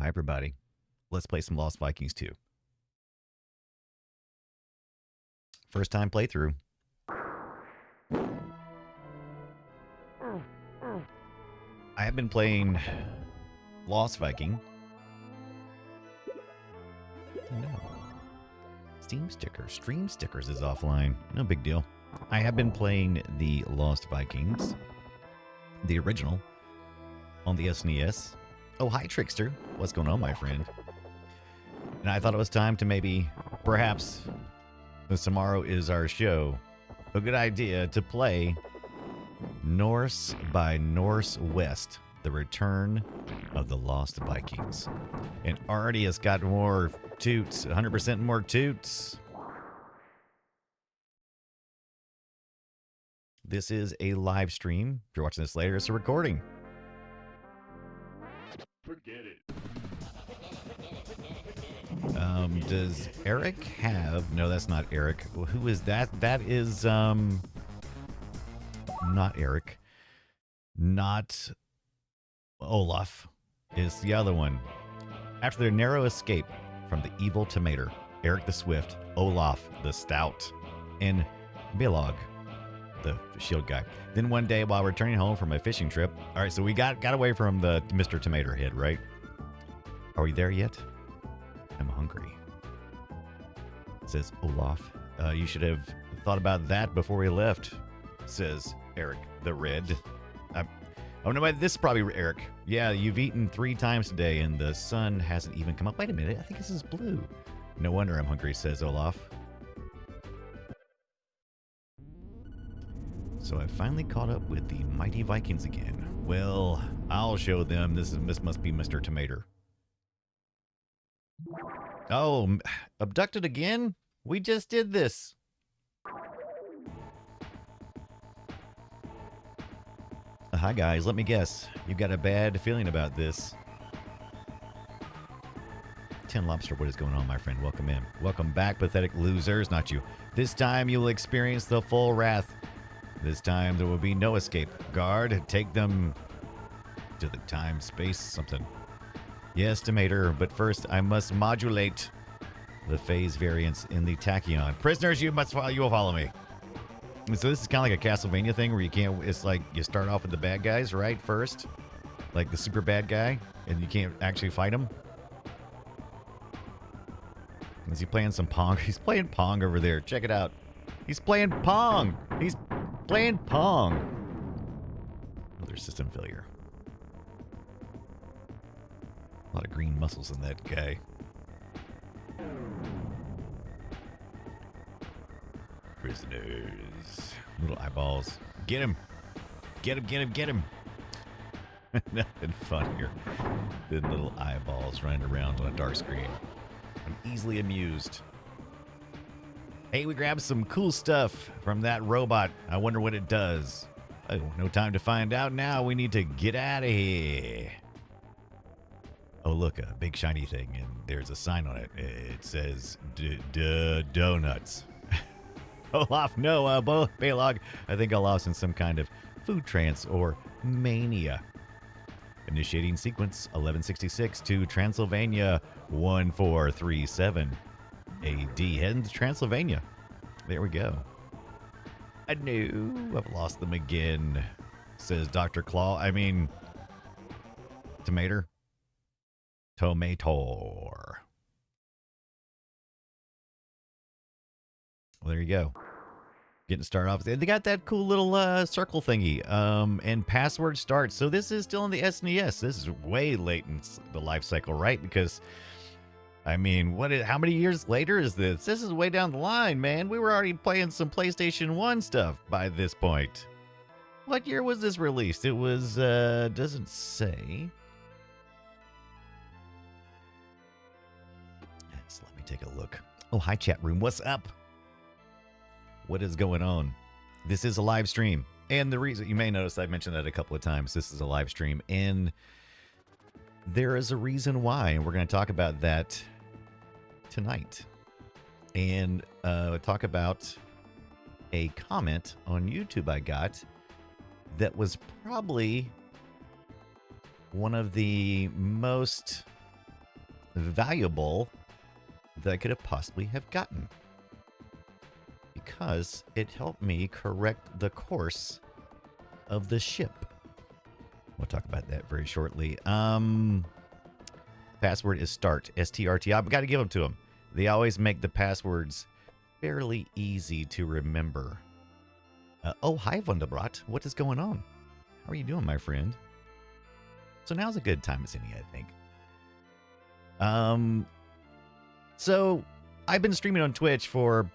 everybody. Let's play some Lost Vikings 2. First time playthrough. I have been playing Lost Viking. No. Stream stickers is offline. No big deal. I have been playing the Lost Vikings, the original, on the SNES. Oh, hi, Trickster. What's going on, my friend? And I thought it was time to maybe, perhaps, since tomorrow is our show, a good idea to play Norse by Norse West, the return of the Lost Vikings. And already it's got more toots, 100% more toots. This is a live stream. If you're watching this later, it's a recording. Forget it. Does Eric have... No, that's not Eric. Well, who is that? That is, not Eric. Not Olaf. Is the other one. After their narrow escape from the evil Tomater, Eric the Swift, Olaf the Stout, and Bilog, the shield guy. Then one day while returning home from a fishing trip... All right, so we got away from the Mr. Tomater head, right? Are we there yet? I'm hungry. Says Olaf. You should have thought about that before we left, says Eric the Red. Oh, no, this is probably Eric. Yeah, you've eaten 3 times today, and the sun hasn't even come up. Wait a minute, I think this is blue. No wonder I'm hungry, says Olaf. So I finally caught up with the mighty Vikings again. Well, I'll show them. This must be Mr. Tomater. Oh, abducted again? We just did this. Hi, guys. Let me guess. You got a bad feeling about this. 10 Lobster, what is going on, my friend? Welcome in. Welcome back, pathetic losers. Not you. This time you will experience the full wrath. This time there will be no escape. Guard, take them to the time, space, something. Yes, Tomater, but first I must modulate the phase variance in the tachyon. Prisoners, you will follow me. So this is kind of like a Castlevania thing where you can't, it's like you start off with the bad guys, right, first? Like the super bad guy, and you can't actually fight him. Is he playing some Pong? He's playing Pong over there. Check it out. He's playing Pong. He's playing Pong. Another system failure. A lot of green muscles in that guy. Prisoners. Little eyeballs. Get him. Get him, get him, get him. Nothing fun here. The little eyeballs running around on a dark screen. I'm easily amused. Hey, we grabbed some cool stuff from that robot. I wonder what it does. Oh, no time to find out now. We need to get out of here. Oh, look, a big shiny thing, and there's a sign on it. It says, donuts. Olaf, no, Balog. I think Olaf's in some kind of food trance or mania. Initiating sequence 1166 to Transylvania 1437 AD. Heading to Transylvania. There we go. I knew I've lost them again, says Dr. Claw. I mean, Tomater. Tomator. Well, there you go. Getting started off. They got that cool little circle thingy. And password start. So this is still in the SNES. This is way late in the life cycle, right? Because, I mean, how many years later is this? This is way down the line, man. We were already playing some PlayStation 1 stuff by this point. What year was this released? It was, doesn't say. So let me take a look. Oh, hi, chat room. What's up? What is going on? This is a live stream. And the reason, you may notice I've mentioned that a couple of times. This is a live stream. And there is a reason why. And we're going to talk about that tonight. And talk about a comment on YouTube I got that was probably one of the most valuable that I could have possibly have gotten, because it helped me correct the course of the ship. We'll talk about that very shortly. Password is start, STRT. I've got to give them to them. They always make the passwords fairly easy to remember. Oh, hi, Wunderbrot. What is going on? How are you doing, my friend? So now's a good time as any, I think. So I've been streaming on Twitch for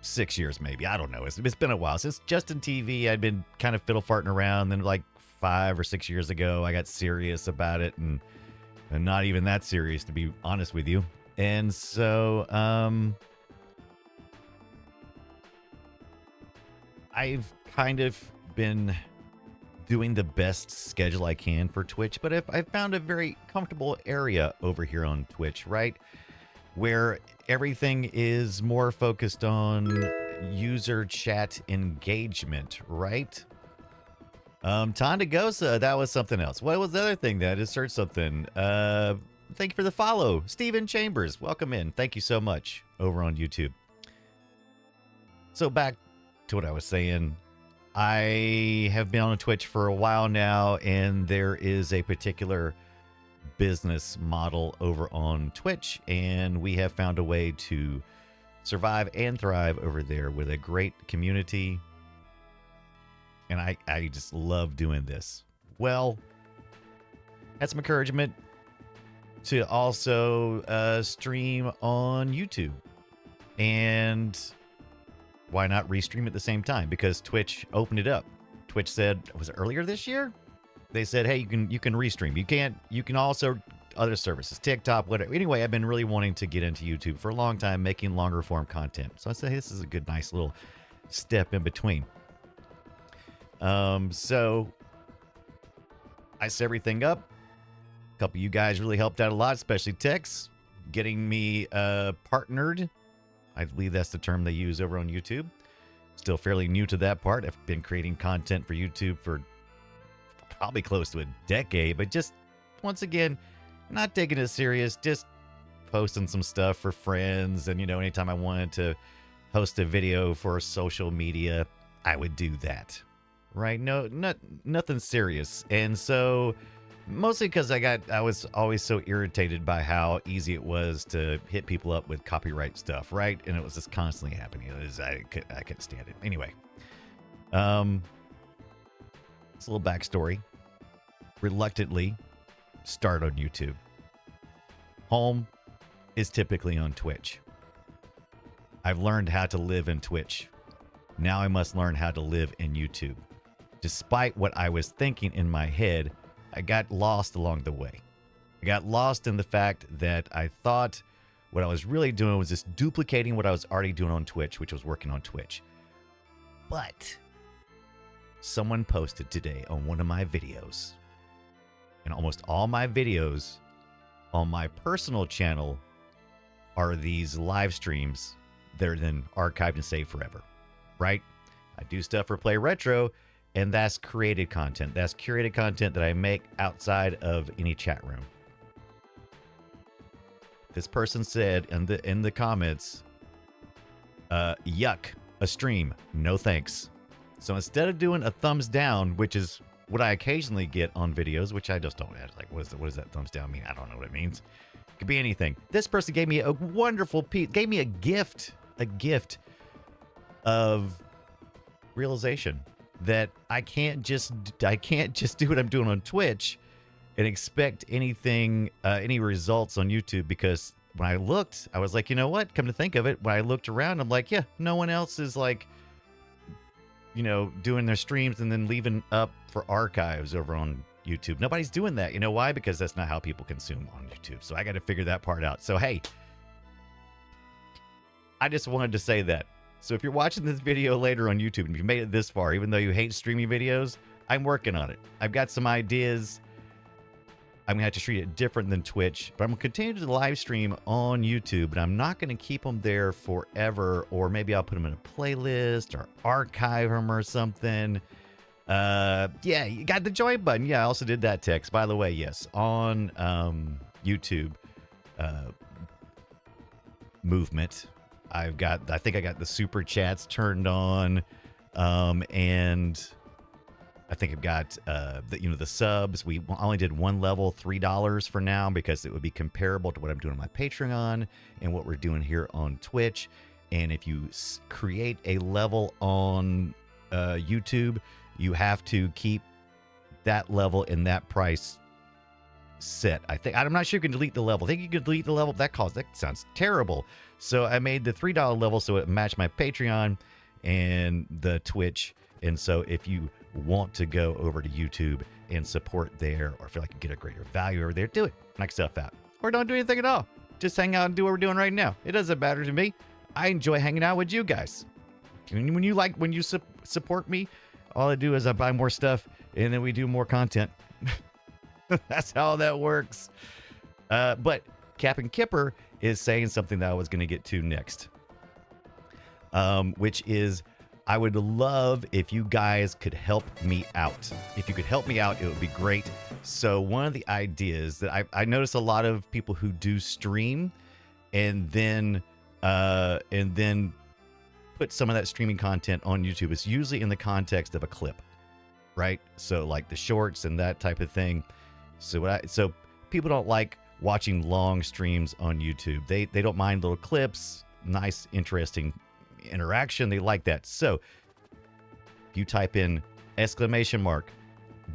6 years, maybe. I don't know. It's been a while. Since Justin TV, I'd been kind of fiddle farting around. Then like 5 or 6 years ago, I got serious about it, and not even that serious, to be honest with you. And so I've kind of been doing the best schedule I can for Twitch, but I've found a very comfortable area over here on Twitch, right? Where everything is more focused on user chat engagement, right? Tandagosa, that was something else. What was the other thing that I just searched something? Thank you for the follow. Stephen Chambers, welcome in. Thank you so much over on YouTube. So back to what I was saying. I have been on Twitch for a while now, and there is a particular business model over on Twitch, and we have found a way to survive and thrive over there with a great community. And I just love doing this. Well, had some encouragement to also stream on YouTube. And why not restream at the same time? Because Twitch opened it up. Twitch said, was it earlier this year? They said, hey, you can restream. You can also other services, TikTok, whatever. Anyway, I've been really wanting to get into YouTube for a long time, making longer form content. So I said, hey, this is a good, nice little step in between. So I set everything up. A couple of you guys really helped out a lot, especially Tex, getting me partnered. I believe that's the term they use over on YouTube. Still fairly new to that part. I've been creating content for YouTube for probably close to a decade, but just once again, not taking it serious, just posting some stuff for friends. And, you know, anytime I wanted to host a video for social media, I would do that. Right? No, nothing serious. And so mostly because I was always so irritated by how easy it was to hit people up with copyright stuff, right? And it was just constantly happening. I couldn't stand it. Anyway, it's a little backstory. Reluctantly start on YouTube. Home is typically on Twitch. I've learned how to live in Twitch. Now I must learn how to live in YouTube. Despite what I was thinking in my head, I got lost along the way. I got lost in the fact that I thought what I was really doing was just duplicating what I was already doing on Twitch, which was working on Twitch. But someone posted today on one of my videos, and almost all my videos on my personal channel are these live streams that are then archived and saved forever, right? I do stuff for Play Retro, and that's created content. That's curated content that I make outside of any chat room. This person said in the comments, yuck, a stream, no thanks. So instead of doing a thumbs down, which is what I occasionally get on videos, which I just don't add, like, what does that thumbs down mean? I don't know what it means. It could be anything. This person gave me a wonderful piece, gave me a gift of realization that I can't just do what I'm doing on Twitch and expect anything, any results on YouTube, because when I looked, I was like, you know what? Come to think of it, when I looked around, I'm like, yeah, no one else is like, you know, doing their streams and then leaving up for archives over on YouTube. Nobody's doing that. You know why? Because that's not how people consume on YouTube. So I got to figure that part out. So, hey, I just wanted to say that. So if you're watching this video later on YouTube and you made it this far, even though you hate streaming videos, I'm working on it. I've got some ideas. I'm going to have to treat it different than Twitch, but I'm going to continue to live stream on YouTube, but I'm not going to keep them there forever, or maybe I'll put them in a playlist or archive them or something. Yeah, you got the join button. Yeah, I also did that, Text. By the way, yes, on YouTube, uh, movement. I think I got the super chats turned on, and I think I've got the subs. We only did one level, $3 for now, because it would be comparable to what I'm doing on my Patreon and what we're doing here on Twitch. And if you create a level on YouTube, you have to keep that level in that price set. I'm not sure you can delete the level. I think you can delete the level. That sounds terrible. So I made the $3 level so it matched my Patreon and the Twitch. And so if you want to go over to YouTube and support there, or feel like you get a greater value over there, do it. Knock yourself out. Or don't do anything at all. Just hang out and do what we're doing right now. It doesn't matter to me. I enjoy hanging out with you guys. And when you support me, all I do is I buy more stuff and then we do more content. That's how that works. But Captain Kipper is saying something that I was going to get to next, which is I would love if you guys could help me out. If you could help me out, it would be great. So one of the ideas that I notice a lot of people who do stream and then put some of that streaming content on YouTube. It's usually in the context of a clip, right? So like the shorts and that type of thing. So people don't like watching long streams on YouTube. They don't mind little clips, nice, interesting interaction. They like that. So if you type in exclamation mark,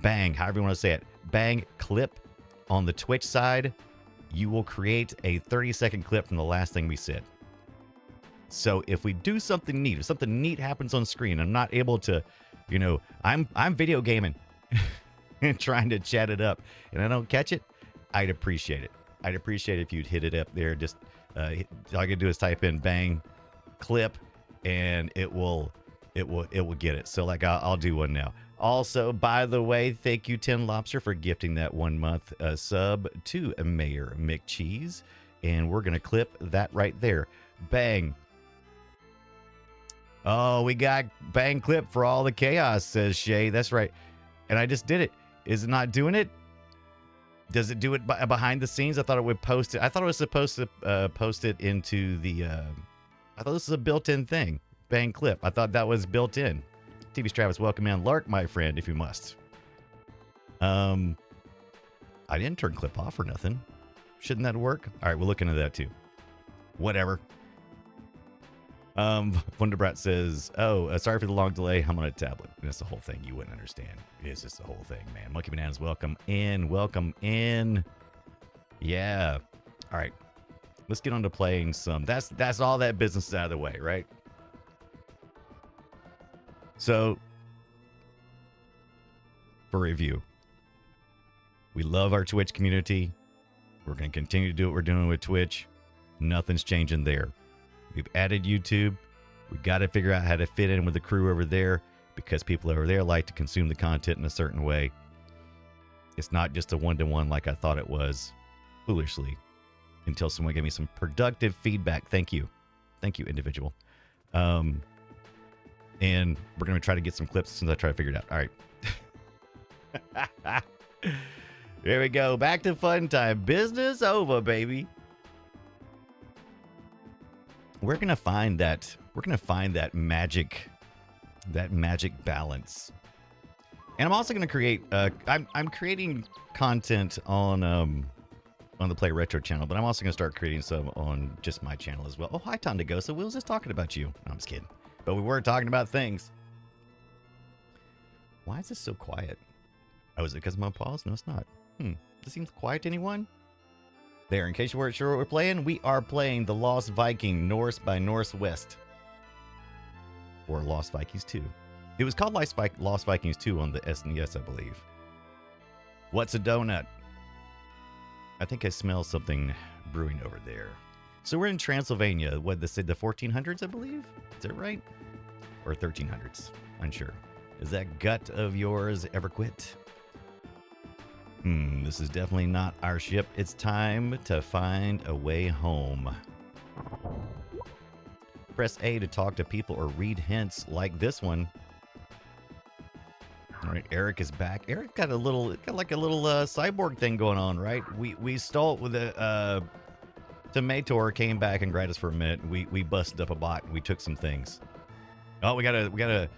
bang, however you want to say it, bang, clip on the Twitch side, you will create a 30-second clip from the last thing we said. So if we do something neat, if something neat happens on screen, I'm not able to, I'm video gaming and trying to chat it up and I don't catch it, I'd appreciate it. I'd appreciate it if you'd hit it up there. Just all I can do is type in bang, clip, and it will get it. So like I'll do one now. Also, by the way, thank you, 10 Lobster, for gifting that 1 month sub to Mayor McCheese. And we're going to clip that right there. Bang. Oh, we got bang clip for all the chaos, says Shay. That's right. And I just did it. Is it not doing it? Does it do it behind the scenes? I thought it would post it. I thought it was supposed to post it into the... I thought this was a built-in thing. Bang clip. I thought that was built in. TV Travis, welcome in. Lark, my friend, if you must. I didn't turn clip off or nothing. Shouldn't that work? All right, we'll look into that too. Whatever. Wonderbrat says, sorry for the long delay. I'm on a tablet. And that's the whole thing. You wouldn't understand. It's just the whole thing, man. Monkey Bananas, welcome in. Welcome in. Yeah. All right. Let's get on to playing some. That's all that business is out of the way, right? So, for review, we love our Twitch community. We're going to continue to do what we're doing with Twitch. Nothing's changing there. We've added YouTube. We've got to figure out how to fit in with the crew over there because people over there like to consume the content in a certain way. It's not just a one-to-one like I thought it was, foolishly, until someone gave me some productive feedback. Thank you. Thank you, individual. And we're going to try to get some clips as soon as I try to figure it out. All right. There we go. Back to fun time. Business over, baby. We're going to find that. We're going to find that magic balance. And I'm also going to create, I'm creating content on the Play Retro channel, but I'm also going to start creating some on just my channel as well. Oh, hi, Tom DeGosa. We was just talking about you. No, I'm just kidding. But we were talking about things. Why is this so quiet? Oh, is it because of my pause? No, it's not. Does it seem quiet to anyone? There, in case you weren't sure what we're playing, we are playing The Lost Viking, Norse by Norse West. Or Lost Vikings 2. It was called Lost Vikings 2 on the SNES, I believe. What's a donut? I think I smell something brewing over there. So we're in Transylvania. What, the 1400s, I believe? Is that right? Or 1300s? Unsure. Is that gut of yours ever quit? This is definitely not our ship. It's time to find a way home. Press A to talk to people or read hints like this one. All right, Eric is back. Eric got like a little cyborg thing going on, right? We stole with the Mator came back and grabbed us for a minute. We busted up a bot and we took some things. Oh, we got a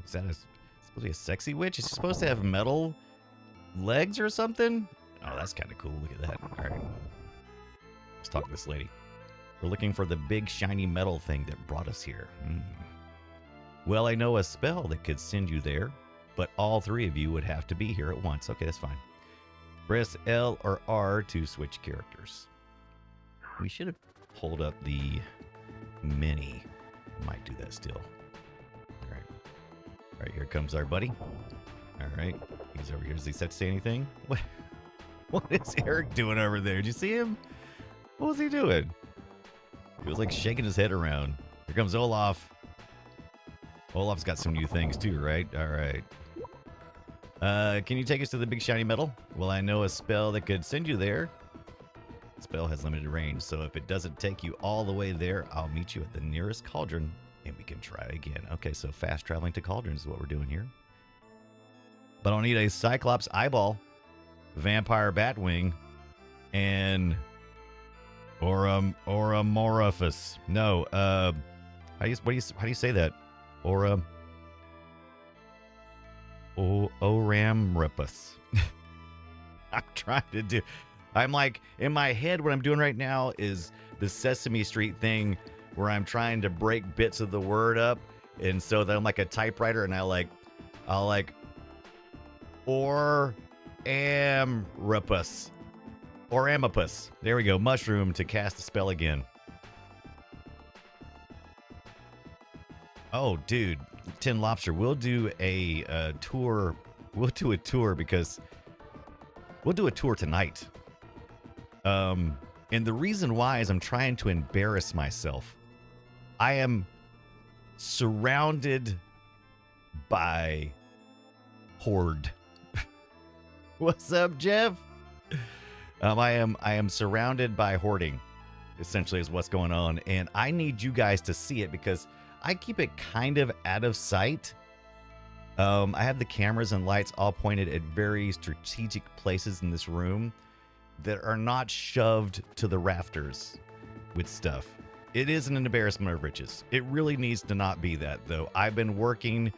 is that supposed to be a sexy witch? Is she supposed to have metal legs or something? Oh, that's kind of cool. Look at that. All right. Let's talk to this lady. We're looking for the big shiny metal thing that brought us here. Well, I know a spell that could send you there, but all three of you would have to be here at once. Okay, that's fine. Press L or R to switch characters. We should have pulled up the mini. Might do that still. All right. All right, here comes our buddy. All right. He's over here. Does he set to say anything? What is Eric doing over there? Did you see him? What was he doing? He was like shaking his head around. Here comes Olaf. Olaf's got some new things too, right? All right. Can you take us to the big shiny metal? Well, I know a spell that could send you there. The spell has limited range, so if it doesn't take you all the way there, I'll meet you at the nearest cauldron, and we can try again. Okay, so fast traveling to cauldrons is what we're doing here. But I'll need a Cyclops eyeball, vampire batwing, and Oromorphus. No, how do you say that? Oramripus. I'm like, in my head, what I'm doing right now is the Sesame Street thing where I'm trying to break bits of the word up. And so that I'm like a typewriter and I'll like, Oramripus. Oramapus. There we go. Mushroom to cast the spell again. Oh, dude. Tin Lobster. We'll do a tour. We'll do a tour because we'll do a tour tonight. And the reason why is I'm trying to embarrass myself. I am surrounded by horde. What's up, Jeff? I am surrounded by hoarding, essentially, is what's going on. And I need you guys to see it because I keep it kind of out of sight. I have the cameras and lights all pointed at very strategic places in this room that are not shoved to the rafters with stuff. It is an embarrassment of riches. It really needs to not be that, though. I've been working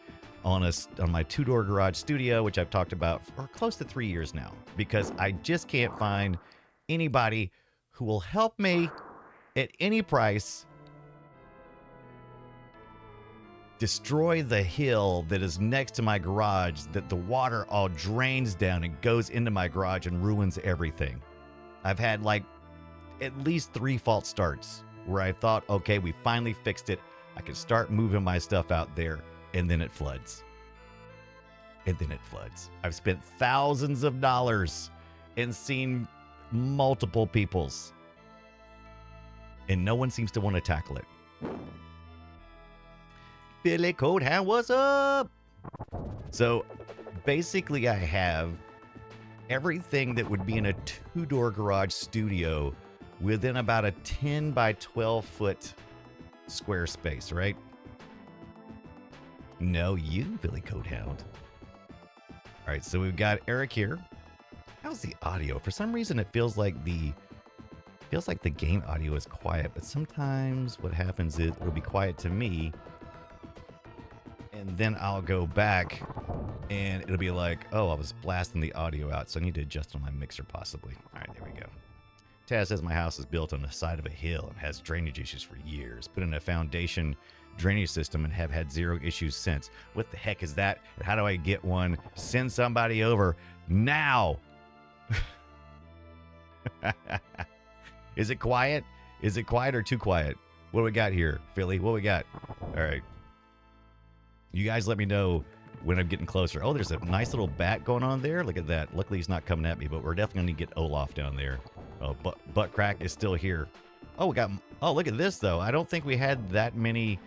on my two-door garage studio, which I've talked about for close to 3 years now, because I just can't find anybody who will help me at any price destroy the hill that is next to my garage, that the water all drains down and goes into my garage and ruins everything. I've had like at least 3 false starts where I thought, okay, we finally fixed it. I can start moving my stuff out there, and then it floods. And then it floods. I've spent thousands of dollars and seen multiple people's, and no one seems to want to tackle it. Billy Codehound, what's up? So basically I have everything that would be in a 2-door garage studio within about a 10 by 12 foot square space, right? No, you, Billy Codehound. All right, so we've got Eric here. How's the audio? For some reason, it feels like the game audio is quiet, but sometimes what happens is it'll be quiet to me, and then I'll go back, and it'll be like, oh, I was blasting the audio out, so I need to adjust on my mixer possibly. All right, there we go. Taz says my house is built on the side of a hill and has drainage issues for years. Put in a foundation drainage system and have had 0 issues since. What the heck is that? And how do I get one? Send somebody over now. Is it quiet? Is it quiet or too quiet? What do we got here, Philly? What we got? All right. You guys let me know when I'm getting closer. Oh, there's a nice little bat going on there. Look at that. Luckily, he's not coming at me, but we're definitely going to get Olaf down there. Oh, butt crack is still here. Oh, we got... Oh, look at this, though. I don't think we had that many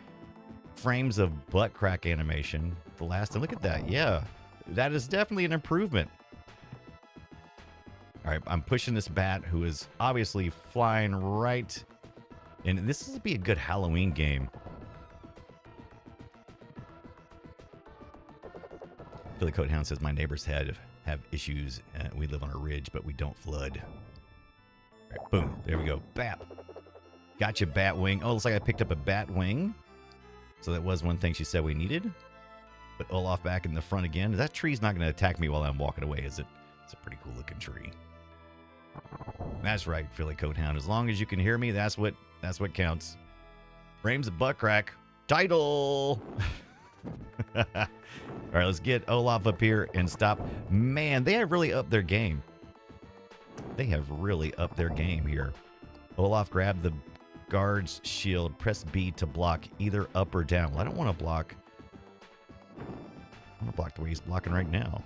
frames of butt crack animation the last time. Look at that. Yeah, that is definitely an improvement. All right, I'm pushing this bat who is obviously flying right. And this would be a good Halloween game. Billy Codehound says, my neighbors have issues. We live on a ridge, but we don't flood. Right, boom. There we go. Bap. Gotcha, bat wing. Oh, looks like I picked up a bat wing. So that was one thing she said we needed. Put Olaf back in the front again. That tree's not going to attack me while I'm walking away, is it? It's a pretty cool looking tree. That's right, Philly Coat Hound. As long as you can hear me, that's what counts. Frames a butt crack. Title. All right, let's get Olaf up here and stop. Man, they have really upped their game. They have really upped their game here. Olaf, grab the guard's shield. Press B to block either up or down. Well, I don't want to block. I want to block the way he's blocking right now.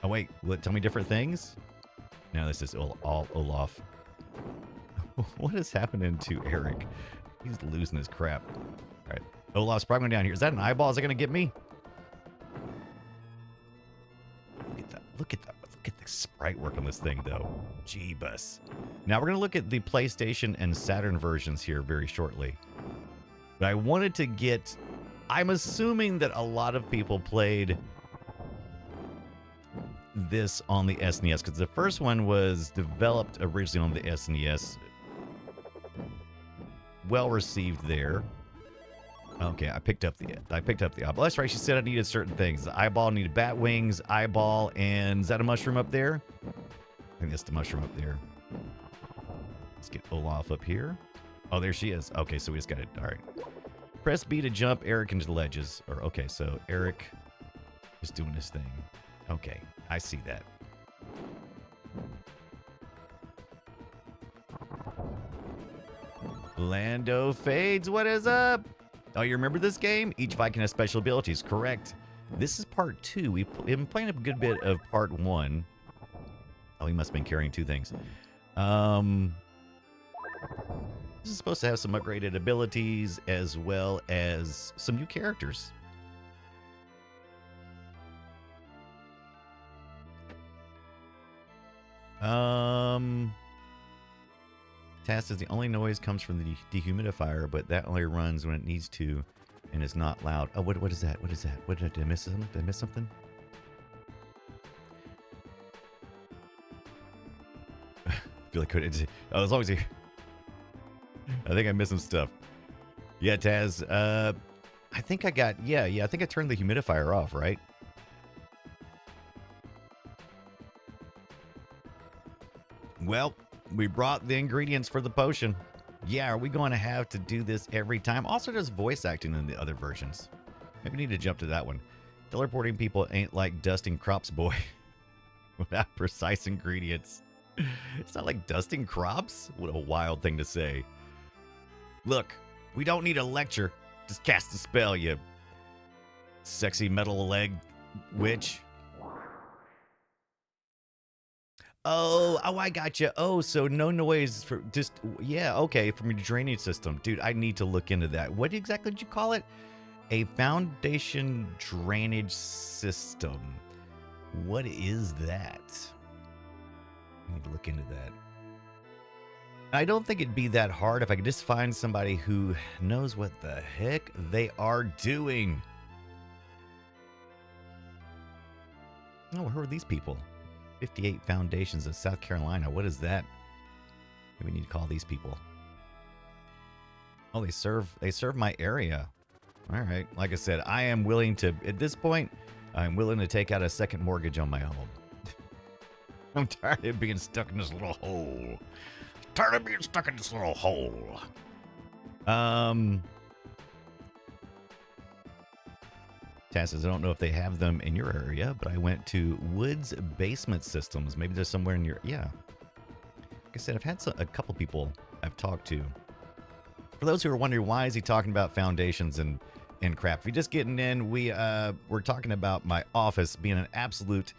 Oh, wait. Will it tell me different things? No, this is all Olaf. What is happening to Eric? He's losing his crap. All right. Olaf's probably going down here. Is that an eyeball? Is it going to get me? Look at that. Look at that. Look at the sprite work on this thing, though. Jeebus. Now, we're going to look at the PlayStation and Saturn versions here very shortly. But I wanted to get... I'm assuming that a lot of people played this on the SNES, because the first one was developed originally on the SNES. Well received there. Okay, I picked up the eyeball. That's right, she said I needed certain things. The eyeball needed bat wings, eyeball, and is that a mushroom up there? I think that's the mushroom up there. Let's get Olaf up here. Oh, there she is. Okay, so we just got it. All right. Press B to jump Eric into the ledges. Or okay, so Eric is doing his thing. Okay, I see that. Lando Fades, what is up? Oh, you remember this game? Each Viking has special abilities, correct. This is part 2. We've been playing a good bit of part 1. Oh, he must have been carrying 2 things. This is supposed to have some upgraded abilities as well as some new characters. Task says the only noise comes from the dehumidifier, but that only runs when it needs to and is not loud. Oh, what is that? What is that? What did I miss something? Did I miss something? I feel like as long as you... I think I missed some stuff. Yeah, Taz. I think I got... Yeah, I think I turned the humidifier off, right? Well, we brought the ingredients for the potion. Yeah, are we going to have to do this every time? Also, there's voice acting in the other versions. Maybe we need to jump to that one. Teleporting people ain't like dusting crops, boy. Without precise ingredients. It's not like dusting crops? What a wild thing to say. Look, we don't need a lecture. Just cast the spell, you sexy metal leg witch. Oh, I got you. Oh, so no noise for just, yeah, okay, from your drainage system. Dude, I need to look into that. What exactly did you call it? A foundation drainage system. What is that? I need to look into that. I don't think it'd be that hard if I could just find somebody who knows what the heck they are doing. Oh, who are these people? 58 Foundations of South Carolina. What is that? We need to call these people. Oh, they serve my area. All right. Like I said, I am willing to, at this point, I'm willing to take out a second mortgage on my home. I'm tired of being stuck in this little hole. Tired of being stuck in this little hole. Taz says, I don't know if they have them in your area, but I went to Woods Basement Systems. Maybe there's somewhere in your... Yeah. Like I said, I've had a couple people I've talked to. For those who are wondering, why is he talking about foundations and crap? If you're just getting in, we're talking about my office being an absolute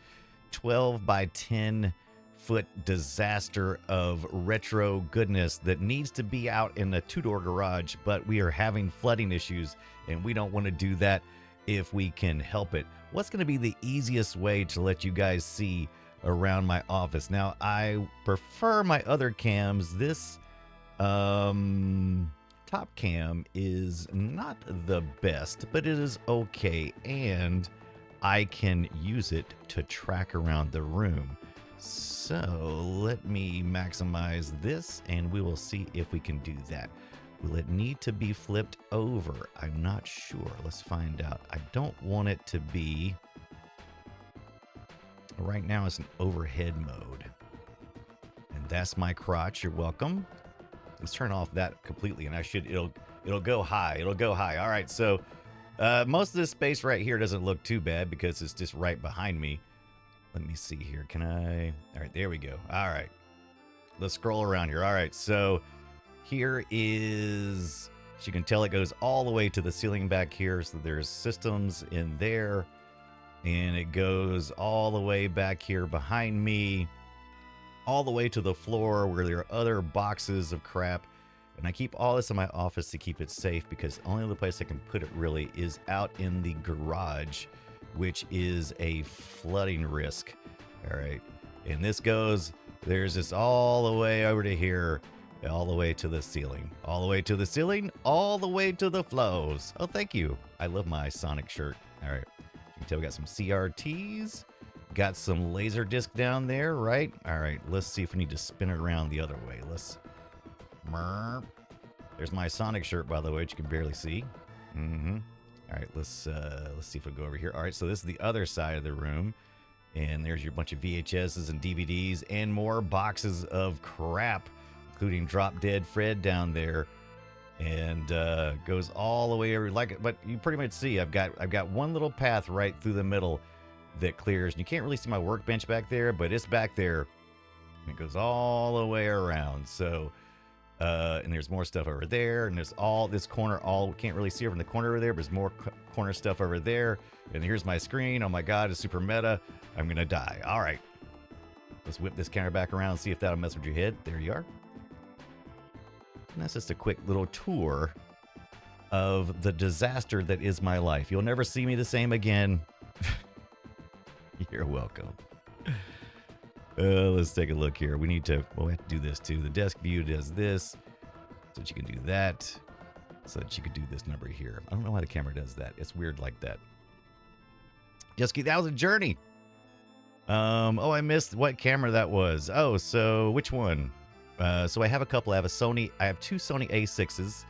12 by 10 foot disaster of retro goodness that needs to be out in a 2-door garage, but we are having flooding issues, and we don't want to do that if we can help it. What's going to be the easiest way to let you guys see around my office? Now, I prefer my other cams. This top cam is not the best, but it is okay, and I can use it to track around the room. So let me maximize this and we will see if we can do that. Will it need to be flipped over? I'm not sure. Let's find out. I don't want it to be. Right now it's an overhead mode. And that's my crotch. You're welcome. Let's turn off that completely and it'll go high. It'll go high. All right. So most of this space right here doesn't look too bad because it's just right behind me. Let me see here. Can I? All right, there we go. All right. Let's scroll around here. All right. So here is, as you can tell, it goes all the way to the ceiling back here. So there's systems in there. And it goes all the way back here behind me, all the way to the floor where there are other boxes of crap. And I keep all this in my office to keep it safe because the only other place I can put it really is out in the garage, which is a flooding risk. All right. And this goes, there's this all the way over to here, all the way to the ceiling, all the way to the ceiling, all the way to the flows. Oh, thank you. I love my Sonic shirt. All right. You can tell we got some CRTs, got some laser disc down there, right? All right. Let's see if we need to spin it around the other way. Let's. There's my Sonic shirt, by the way, which you can barely see. Mm-hmm. All right, let's see if we go over here. All right, so this is the other side of the room, and there's your bunch of VHSs and DVDs and more boxes of crap, including Drop Dead Fred down there, and goes all the way over. But you pretty much see I've got one little path right through the middle that clears, and you can't really see my workbench back there, but it's back there, and it goes all the way around. So. And there's more stuff over there, and there's all this corner, can't really see over in the corner over there, but there's more corner stuff over there. And here's my screen. Oh my God, it's super meta. I'm gonna die. All right, let's whip this camera back around and see if that'll mess with your head. There you are. And that's just a quick little tour of the disaster that is my life. You'll never see me the same again. You're welcome. Let's take a look here. We have to do this too. The desk view does this, so that you can do that, so that you can do this number here. I don't know why the camera does that. It's weird like that. Jessica, that was a journey. Oh, I missed what camera that was. Oh, so which one? So I have a couple. I have two Sony A6s.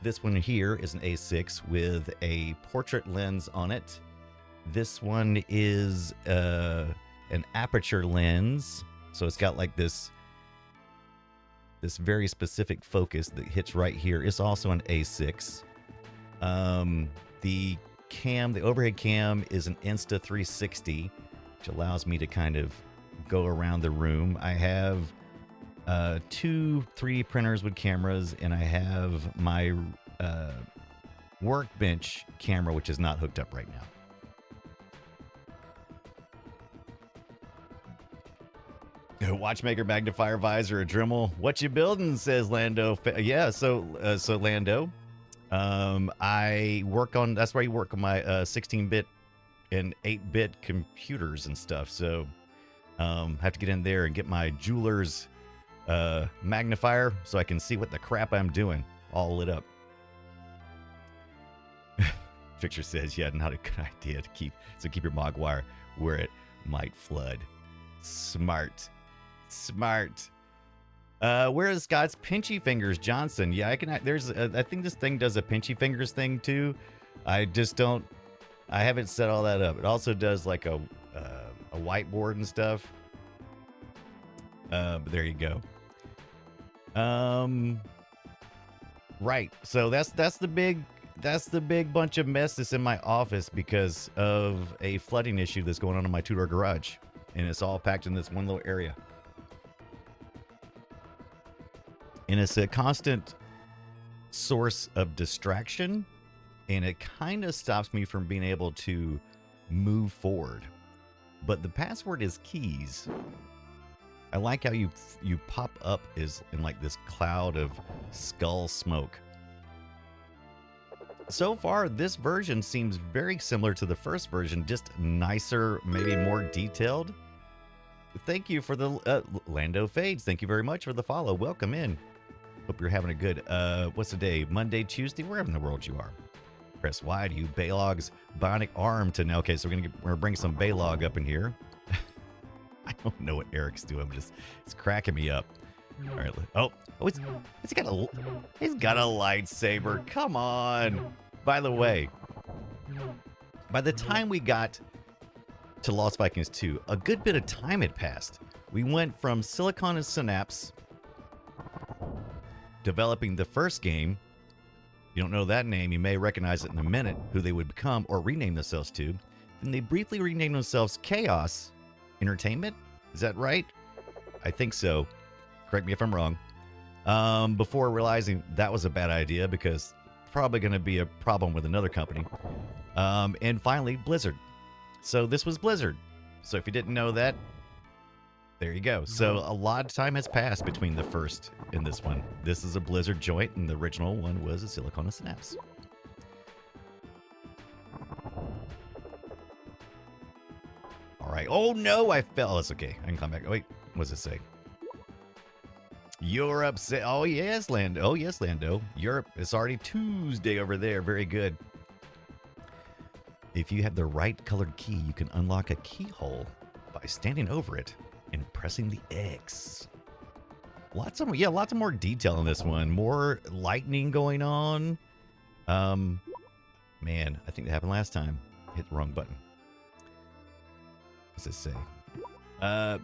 This one here is an A6 with a portrait lens on it. This one is an aperture lens, so it's got like this very specific focus that hits right here. It's also an A6. The overhead cam is an Insta360, which allows me to kind of go around the room. I have 2 3D printers with cameras, and I have my workbench camera, which is not hooked up right now. Watchmaker, magnifier, visor, a Dremel. What you building? Says Lando. Yeah, so Lando, I work on. That's where you work on my 16-bit and 8-bit computers and stuff. So, have to get in there and get my jeweler's magnifier so I can see what the crap I'm doing, all lit up. Fixer says, yeah, not a good idea to keep your Mogwire where it might flood. Smart. Where is Scott's Pinchy Fingers Johnson? Yeah, I think this thing does a Pinchy Fingers thing too. I haven't set all that up. It also does like a whiteboard and stuff. But there you go. Right. So that's the big bunch of mess that's in my office because of a flooding issue that's going on in my two-door garage. And it's all packed in this one little area. And it's a constant source of distraction. And it kind of stops me from being able to move forward. But the password is keys. I like how you pop up is in like this cloud of skull smoke. So far, this version seems very similar to the first version, just nicer, maybe more detailed. Thank you for the Lando Fades. Thank you very much for the follow. Welcome in. Hope you're having a good, what's the day? Monday, Tuesday, wherever in the world you are. Press Y to you. Baylog's bionic arm to now. Okay, so we're gonna bring some Baylog up in here. I don't know what Eric's doing, but it's cracking me up. All right. Oh, he's got a lightsaber. Come on. By the way, by the time we got to Lost Vikings 2, a good bit of time had passed. We went from Silicon and Synapse, developing the first game. You don't know that name, you may recognize it in a minute, who they would become or rename themselves to. Then they briefly renamed themselves Chaos Entertainment. Is that right? I think so. Correct me if I'm wrong. Before realizing that was a bad idea because probably going to be a problem with another company. And finally, Blizzard. So this was Blizzard. So if you didn't know that, there you go. So a lot of time has passed between the first and this one. This is a Blizzard joint, and the original one was a Silicon and Synapse. All right. Oh, no, I fell. That's okay. I can come back. Oh, wait. What does it say? You're upset. Oh, yes, Lando. Oh, yes, Lando. Europe. It's already Tuesday over there. Very good. If you have the right colored key, you can unlock a keyhole by standing over it and pressing the X. Lots of more detail in this one. More lightning going on. Man, I think that happened last time. Hit the wrong button. What's this say?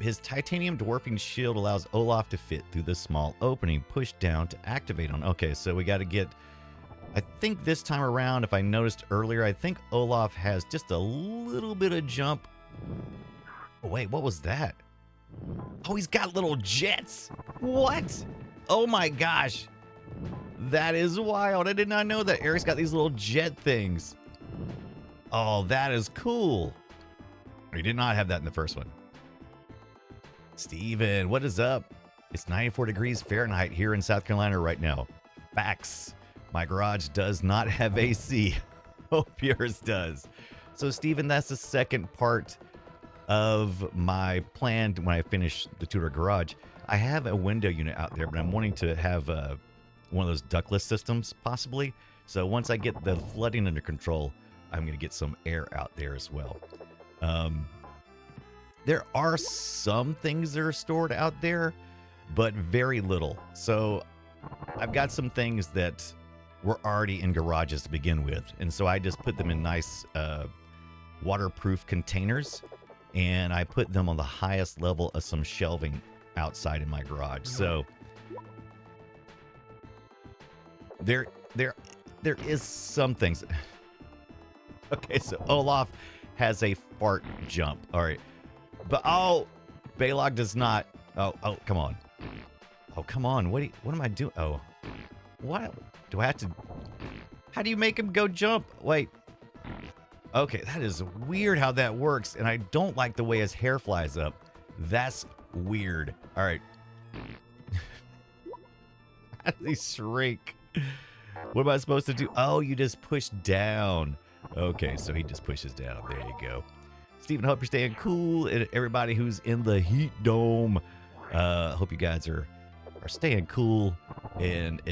His titanium dwarfing shield allows Olaf to fit through the small opening. Push down to activate on. Okay, so we got to get... I think this time around, if I noticed earlier, I think Olaf has just a little bit of jump. Oh, wait, what was that? Oh, he's got little jets. What? Oh my gosh. That is wild. I did not know that. Eric's got these little jet things. Oh, that is cool. He did not have that in the first one. Steven, what is up? It's 94 degrees Fahrenheit here in South Carolina right now. Facts. My garage does not have AC. Hope yours does. So, Steven, that's the second part of my plan when I finish the Tudor garage. I have a window unit out there, but I'm wanting to have one of those ductless systems, possibly. So once I get the flooding under control, I'm going to get some air out there as well. There are some things that are stored out there, but very little. So I've got some things that were already in garages to begin with, and so I just put them in nice waterproof containers, and I put them on the highest level of some shelving outside in my garage. So there is some things. Okay, so Olaf has a fart jump. All right. But Balog does not. Oh, come on. Oh, come on. What am I doing? Oh. What? Do I have to? How do you make him go jump? Wait. Okay, that is weird how that works, and I don't like the way his hair flies up. That's weird. All right. How does he shrink? What am I supposed to do? Oh, you just push down. Okay, so he just pushes down. There you go. Steven, hope you're staying cool. And everybody who's in the heat dome, hope you guys are staying cool and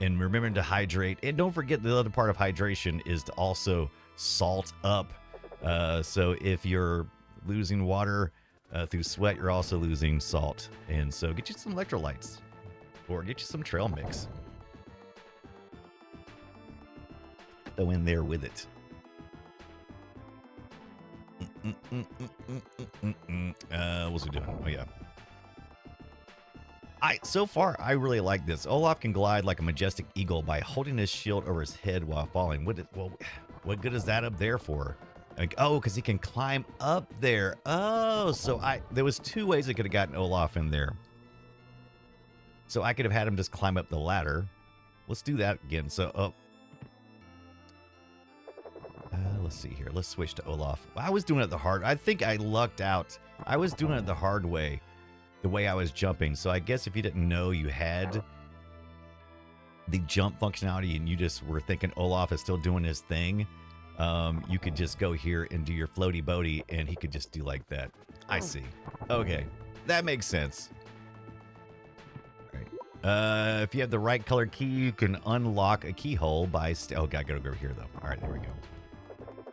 remembering to hydrate. And don't forget, the other part of hydration is to also salt up. So if you're losing water through sweat, you're also losing salt. And so get you some electrolytes or get you some trail mix. Throw in there with it. What's he doing? Oh yeah. So far I really like this. Olaf can glide like a majestic eagle by holding his shield over his head while falling. What good is that up there for? Like, oh, because he can climb up there. Oh, so there was two ways I could have gotten Olaf in there. So I could have had him just climb up the ladder. Let's do that again. So let's see here. Let's switch to Olaf. I was doing it the hard. I think I lucked out. I was doing it the hard way, the way I was jumping. So I guess if you didn't know you had the jump functionality and you just were thinking Olaf is still doing his thing, you could just go here and do your floaty boaty, and he could just do like that. I see. Okay, that makes sense. All right. If you have the right color key, you can unlock a keyhole by. Oh, gotta go over here though. All right, there we go.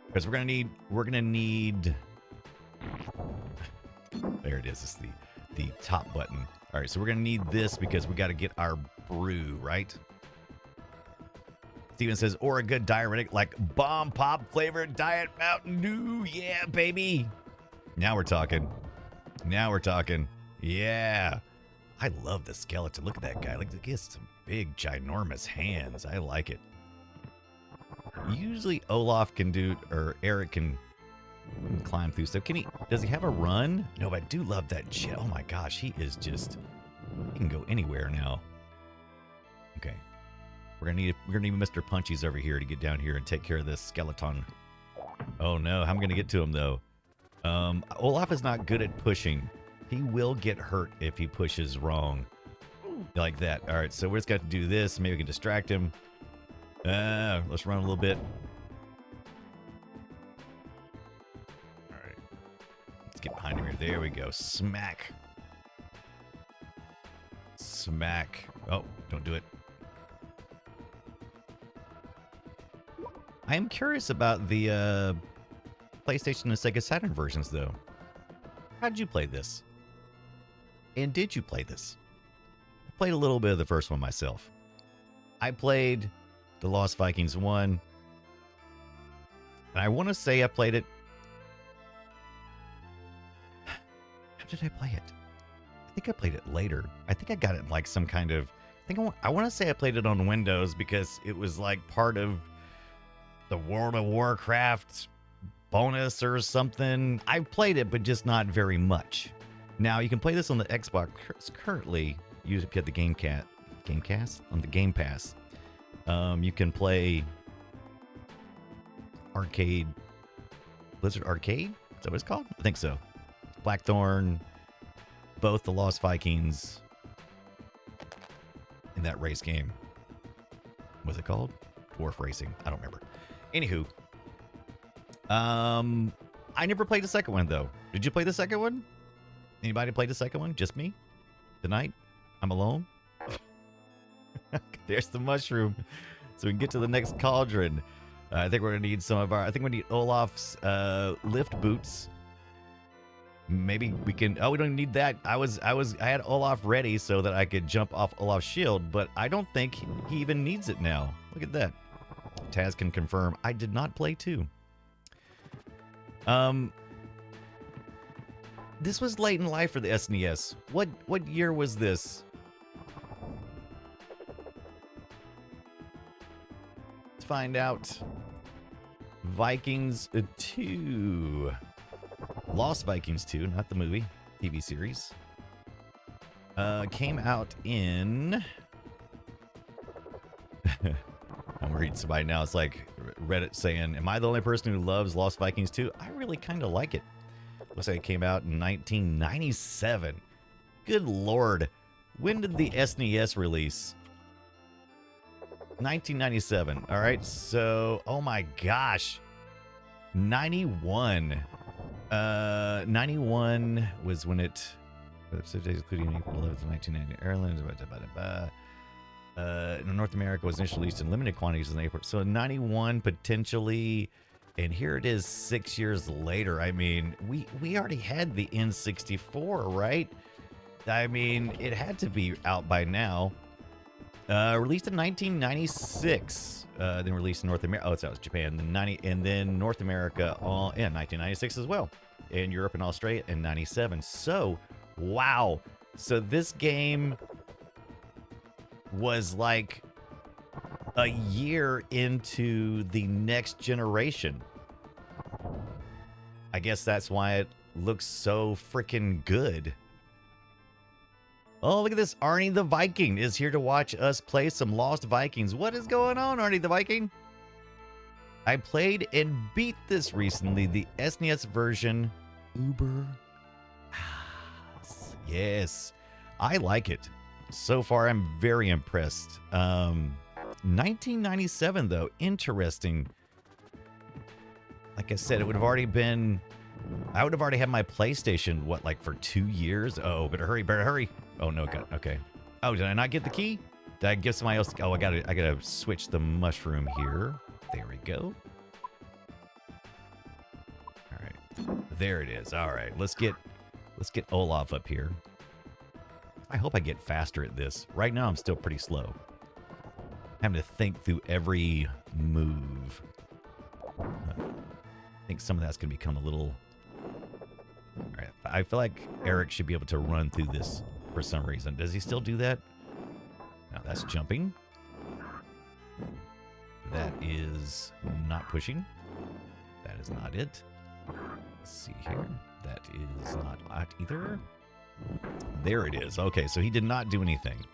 Because we're gonna need There it is. It's the top button. All right, so we're going to need this because we got to get our brew, right? Steven says, or a good diuretic like bomb pop flavored Diet Mountain Dew. Yeah, baby. Now we're talking. Now we're talking. Yeah. I love the skeleton. Look at that guy. Look, he has some big, ginormous hands. I like it. Usually Olaf can do, or Eric can climb through stuff. Does he have a run? No, but I do love that jet. Oh my gosh, he is just, he can go anywhere now. Okay. We're gonna need Mr. Punchies over here to get down here and take care of this skeleton. Oh no, I'm gonna get to him though. Olaf is not good at pushing. He will get hurt if he pushes wrong. Like that. All right, so we're just got to do this. Maybe we can distract him. Let's run a little bit. All right. Let's get behind him here. There we go. Smack. Smack. Oh, don't do it. I am curious about the PlayStation and Sega Saturn versions, though. How did you play this? And did you play this? I played a little bit of the first one myself. I played the Lost Vikings 1. And I want to say I played it. How did I play it? I think I played it later. I think I got it in like some kind of... I want to say I played it on Windows because it was like part of the World of Warcraft bonus or something. I played it, but just not very much. Now, you can play this on the Xbox currently. You get the Gamecast on the Game Pass. You can play Arcade, Blizzard Arcade? Is that what it's called? I think so. Blackthorn, both the Lost Vikings, in that race game. What's it called? Dwarf Racing. I don't remember. Anywho, I never played the second one though. Did you play the second one? Anybody play the second one? Just me? Tonight? I'm alone? There's the mushroom. So we can get to the next cauldron. I think we're going to need some of our... I think we need Olaf's lift boots. Maybe we can... Oh, we don't need that. I had Olaf ready so that I could jump off Olaf's shield, but I don't think he even needs it now. Look at that. Taz can confirm. I did not play 2. This was late in life for the SNES. What year was this? Let's find out. Vikings 2. Lost Vikings 2, not the movie. TV series. Came out in... I'm reading somebody now. It's like Reddit saying, am I the only person who loves Lost Vikings 2? I really kind of like it. Looks like it came out in 1997. Good Lord. When did the SNES release? 1997. All right. So, oh my gosh. 91. 91 was when it... including April 11th, 1990. Ireland. North America was initially released in limited quantities in April. So 91 potentially, and here it is 6 years later. I mean, we already had the N64, right? I mean, it had to be out by now. Released in 1996. Then released in North America. Oh, that was Japan. And then North America in 1996 as well. In Europe and Australia in 97. So, wow. So this game was like a year into the next generation. I guess that's why it looks so freaking good. Oh, look at this. Arnie the Viking is here to watch us play some Lost Vikings. What is going on, Arnie the Viking? I played and beat this recently, the SNES version. Uber. Yes, I like it. So far, I'm very impressed. 1997, though, interesting. Like I said, it would have already been... I would have already had my PlayStation, what, like for 2 years? Oh, better hurry, better hurry. Oh, no, okay. Oh, did I not get the key? Did I give somebody else? Oh, I gotta switch the mushroom here. There we go. All right, there it is. All right, let's get Let's get Olaf up here. I hope I get faster at this. Right now, I'm still pretty slow. Having to think through every move. I think some of that's going to become a little... All right, I feel like Eric should be able to run through this for some reason. Does he still do that? No, that's jumping. That is not pushing. That is not it. Let's see here. That is not it either. There it is. Okay, so he did not do anything.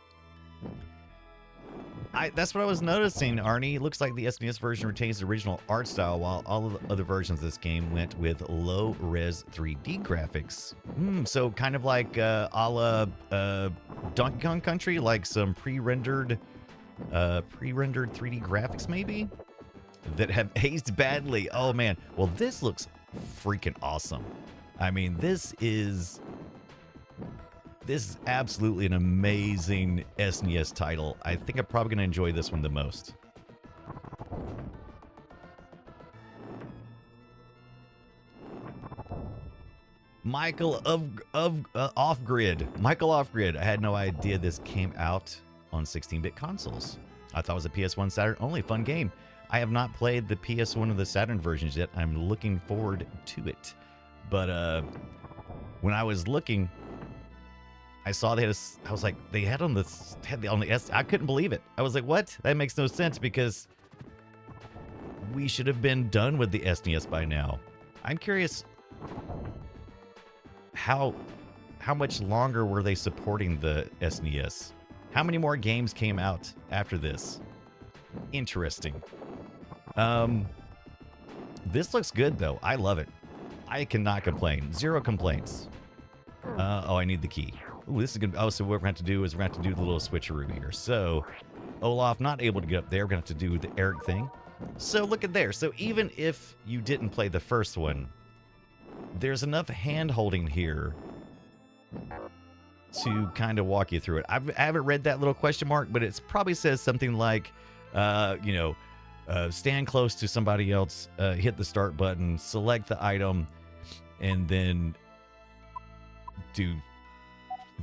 That's what I was noticing, Arnie. It looks like the SNES version retains the original art style, while all of the other versions of this game went with low-res 3D graphics. So kind of like a la Donkey Kong Country, like some pre-rendered 3D graphics, maybe, that have aged badly. Oh, man. Well, this looks freaking awesome. I mean, this is absolutely an amazing SNES title. I think I'm probably going to enjoy this one the most. Michael Off Grid. Michael Off Grid. I had no idea this came out on 16-bit consoles. I thought it was a PS1 Saturn only. Fun game. I have not played the PS1 or the Saturn versions yet. I'm looking forward to it. But when I was looking, I saw they had I was like, they had on the S. I couldn't believe it. I was like, what? That makes no sense because we should have been done with the SNES by now. I'm curious how much longer were they supporting the SNES? How many more games came out after this? Interesting. This looks good though. I love it. I cannot complain. Zero complaints. Oh, I need the key. Ooh, this is good. Oh, so what we're going to do is we're going to have to do the little switcheroo here. So, Olaf not able to get up there. We're going to have to do the Eric thing. So, look at there. So, even if you didn't play the first one, there's enough hand-holding here to kind of walk you through it. I haven't read that little question mark, but it probably says something like, stand close to somebody else, hit the start button, select the item, and then do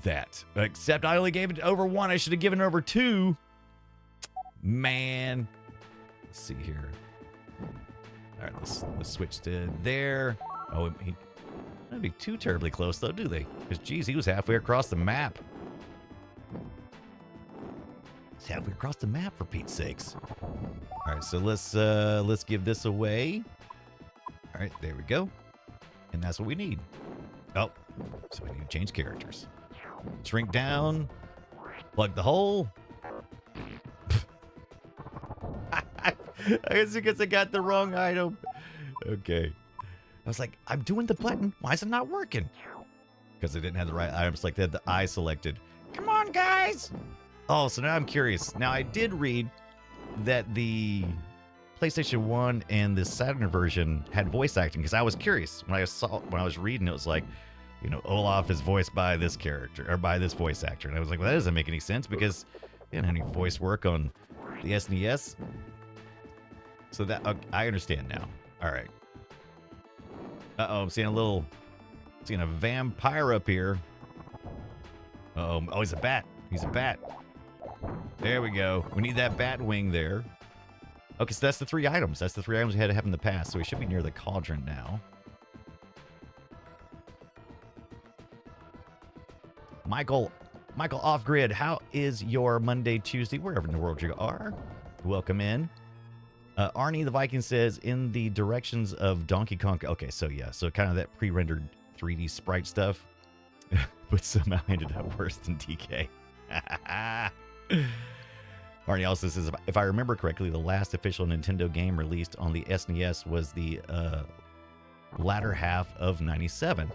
that. Except I only gave it over 1. I should have given over 2. Man. Let's see here. All right, let's switch to there. Oh, he don't be too terribly close though, do they? Because geez, he was halfway across the map. He's halfway across the map, for Pete's sakes. All right, so let's give this away. All right, there we go. And that's what we need. Oh, so we need to change characters. Shrink down. Plug the hole. I guess because I got the wrong item. Okay. I was like, I'm doing the button. Why is it not working? Because I didn't have the right item selected. The I selected. Come on, guys. Oh, so now I'm curious. Now, I did read that the PlayStation 1 and the Saturn version had voice acting because I was curious. When I was reading, it was like, Olaf is voiced by this character or by this voice actor. And I was like, well, that doesn't make any sense because they didn't have any voice work on the SNES. So that I understand now. All right. Uh-oh, I'm seeing a vampire up here. Uh-oh. Oh, he's a bat. He's a bat. There we go. We need that bat wing there. Okay, so that's the 3 items. That's the 3 items we had to have in the past. So we should be near the cauldron now. Michael Off Grid, how is your Monday, Tuesday, wherever in the world you are? Welcome in. Arnie the Viking says, in the directions of Donkey Kong. Okay, so yeah, so kind of that pre-rendered 3D sprite stuff, but somehow ended up worse than DK. Arnie also says, if I remember correctly, the last official Nintendo game released on the SNES was the latter half of 97.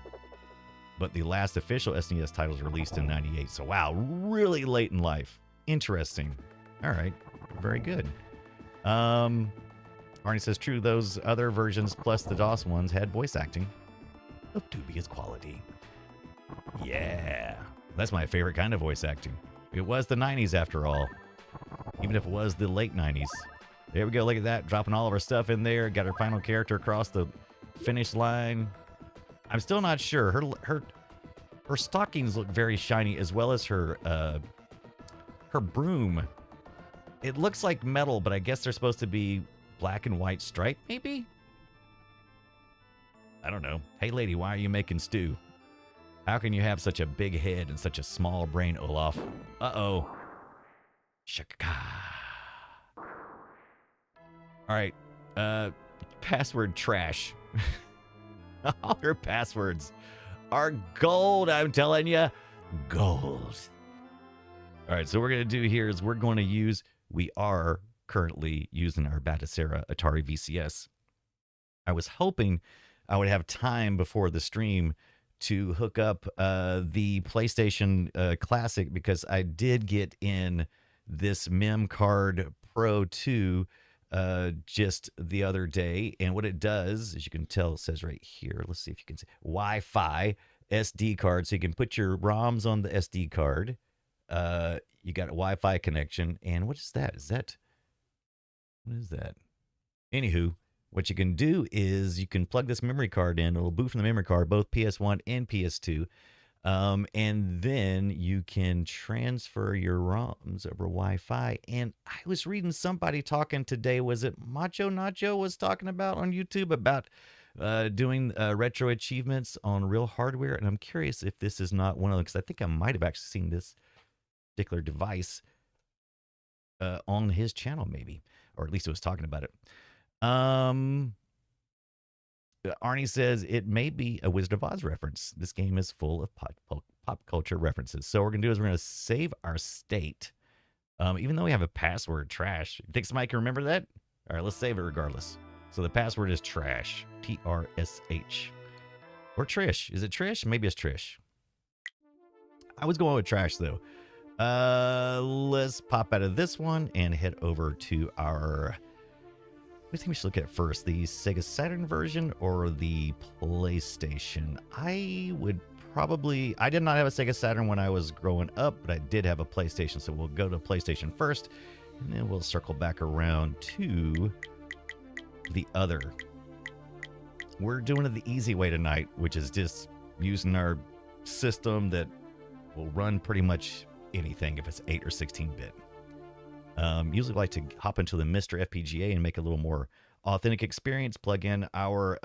But the last official SNES title was released in 98. So, wow, really late in life. Interesting. All right. Very good. Arnie says, true, those other versions plus the DOS ones had voice acting of dubious quality. Yeah. That's my favorite kind of voice acting. It was the 90s after all. Even if it was the late 90s. There we go. Look at that. Dropping all of our stuff in there. Got our final character across the finish line. I'm still not sure. Her stockings look very shiny, as well as her broom. It looks like metal, but I guess they're supposed to be black and white stripe, maybe? I don't know. Hey, lady, why are you making stew? How can you have such a big head and such a small brain, Olaf? Uh-oh. Shaka. All right. Password trash. All her passwords are gold, I'm telling you. Gold. All right, so what we're going to do here is we are currently using our Batacera Atari VCS. I was hoping I would have time before the stream to hook up the PlayStation Classic, because I did get in this Mem Card Pro 2 just the other day. And what it does, as you can tell, it says right here, let's see if you can see, Wi-Fi SD card. So you can put your ROMs on the SD card. You got a Wi-Fi connection. And what is that? What is that? Anywho, what you can do is you can plug this memory card in. It'll boot from the memory card, both PS1 and PS2. And then you can transfer your ROMs over Wi-Fi. And I was reading somebody talking today, was it Macho Nacho was talking about on YouTube about doing retro achievements on real hardware. And I'm curious if this is not one of them, because I think I might have actually seen this particular device on his channel, maybe, or at least it was talking about it. Arnie says it may be a Wizard of Oz reference. This game is full of pop culture references. So what we're going to do is we're going to save our state. Even though we have a password, trash. You think somebody can remember that? All right, let's save it regardless. So the password is trash. T-R-S-H. Or Trish. Is it Trish? Maybe it's Trish. I was going with trash, though. Let's pop out of this one and head over to our... I think we should look at first the Sega Saturn version or the PlayStation. I did not have a Sega Saturn when I was growing up, but I did have a PlayStation. So we'll go to PlayStation first, and then we'll circle back around to the other. We're doing it the easy way tonight, which is just using our system that will run pretty much anything if it's 8 or 16-bit. Usually like to hop into the Mr. FPGA and make a little more authentic experience, plug in our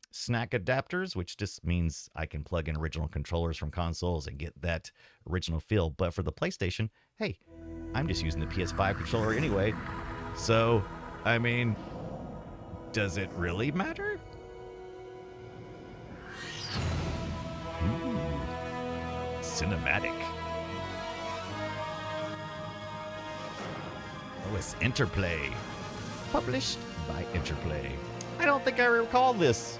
snack adapters, which just means I can plug in original controllers from consoles and get that original feel. But for the PlayStation, hey, I'm just using the PS5 controller anyway. So, I mean, does it really matter? Ooh, cinematic. Oh, it's Interplay. Published by Interplay. I don't think I recall this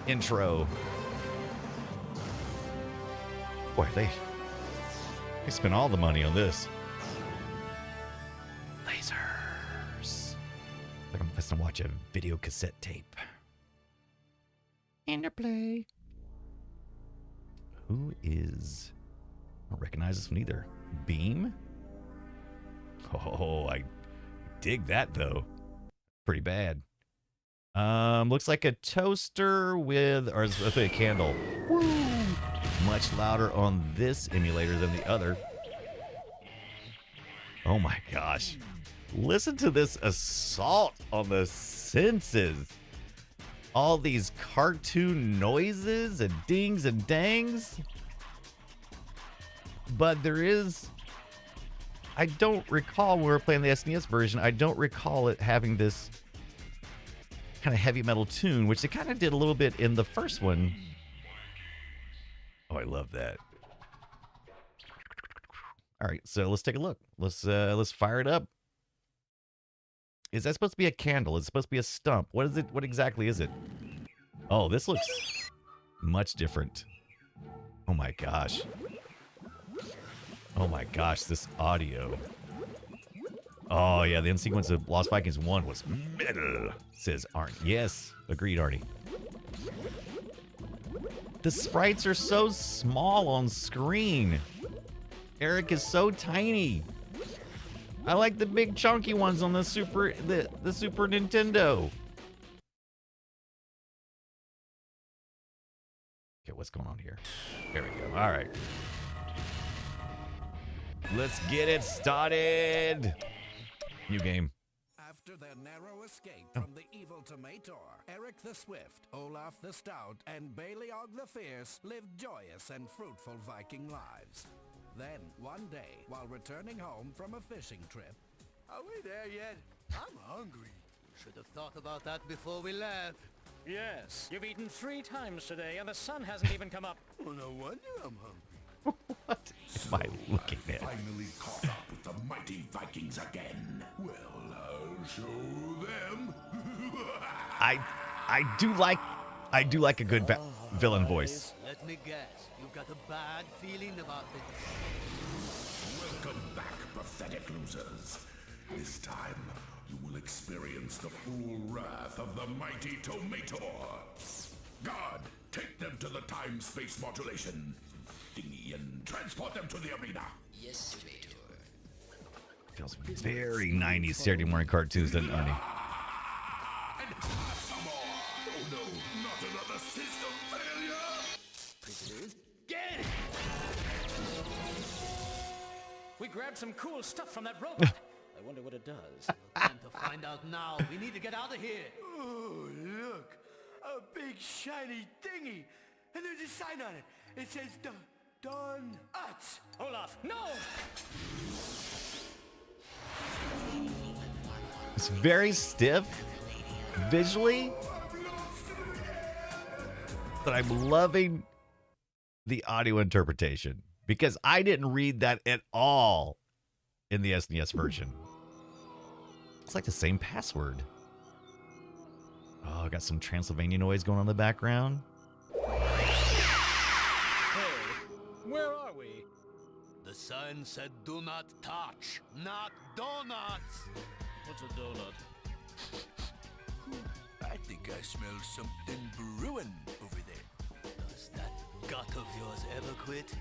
intro. Boy, they spent all the money on this. Lasers. Like I'm supposed to watch a video cassette tape. Interplay. Who is... I don't recognize this one either. Beam? Oh, I dig that, though. Pretty bad. Looks like a toaster with... Or it's a candle. Woo! Much louder on this emulator than the other. Oh, my gosh. Listen to this assault on the senses. All these cartoon noises and dings and dangs. But there is... I don't recall when we were playing the SNES version, I don't recall it having this kind of heavy metal tune, which they kind of did a little bit in the first one. Oh, I love that. All right, so let's take a look. Let's fire it up. Is that supposed to be a candle? Is it supposed to be a stump? What is it? What exactly is it? Oh, this looks much different. Oh my gosh. Oh my gosh, this audio. Oh yeah, the end sequence of Lost Vikings 1 was metal, says Arnie. Yes, agreed, Arnie. The sprites are so small on screen. Eric is so tiny. I like the big chunky ones on the Super Nintendo. what's going on here. There we go. All right. Let's get it started. New game. After their narrow escape from the evil Tomator, Eric the Swift, Olaf the Stout, and Baleog the Fierce lived joyous and fruitful Viking lives. Then, one day, while returning home from a fishing trip... Are we there yet? I'm hungry. Should have thought about that before we left. Yes, you've eaten 3 times today, and the sun hasn't even come up. Well, no wonder I'm hungry. What am I looking at? Finally caught up with the mighty Vikings again. Well, I'll show them. I do like a good villain voice. Let me guess. You've got a bad feeling about this. Welcome back, pathetic losers. This time, you will experience the full wrath of the mighty Tomator. God, take them to the time-space modulation thingy and transport them to the arena. Yes, Tomator. Feels very 90s Saturday morning cartoons, doesn't it, Ernie? And have some more. Oh no, not another system failure. Prisoners, get it! We grabbed some cool stuff from that robot. I wonder what it does. Time to find out now. We need to get out of here. Oh, look. A big shiny thingy. And there's a sign on it. It says Done. Us. Olaf, no! It's very stiff visually, but I'm loving the audio interpretation because I didn't read that at all in the SNES version. It's like the same password. Oh, I got some Transylvania noise going on in the background. Hey, where are we? The sign said do not touch, not donuts. What's a donut? I think I smell something brewing over there. Does that gut of yours ever quit?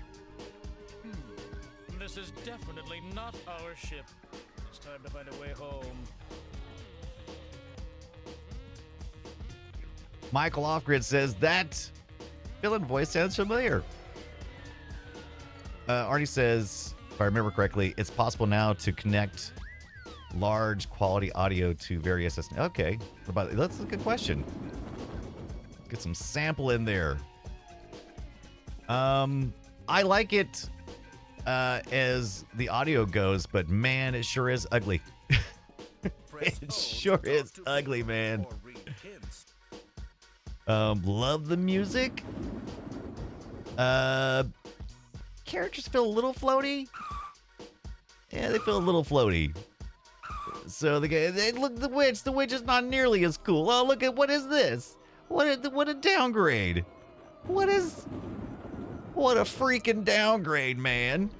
This is definitely not our ship. It's time to find a way home. Michael Offgrid says that villain voice sounds familiar. Arnie says, if I remember correctly, it's possible now to connect large quality audio to various SNES. Okay, that's a good question. Get some sample in there. I like it as the audio goes, but man, it sure is ugly. It sure is ugly, man. Love the music. Characters feel a little floaty. Yeah, they feel a little floaty. So the guy, look, the witch. The witch is not nearly as cool. Oh, look at what is this? What a downgrade. What a freaking downgrade, man.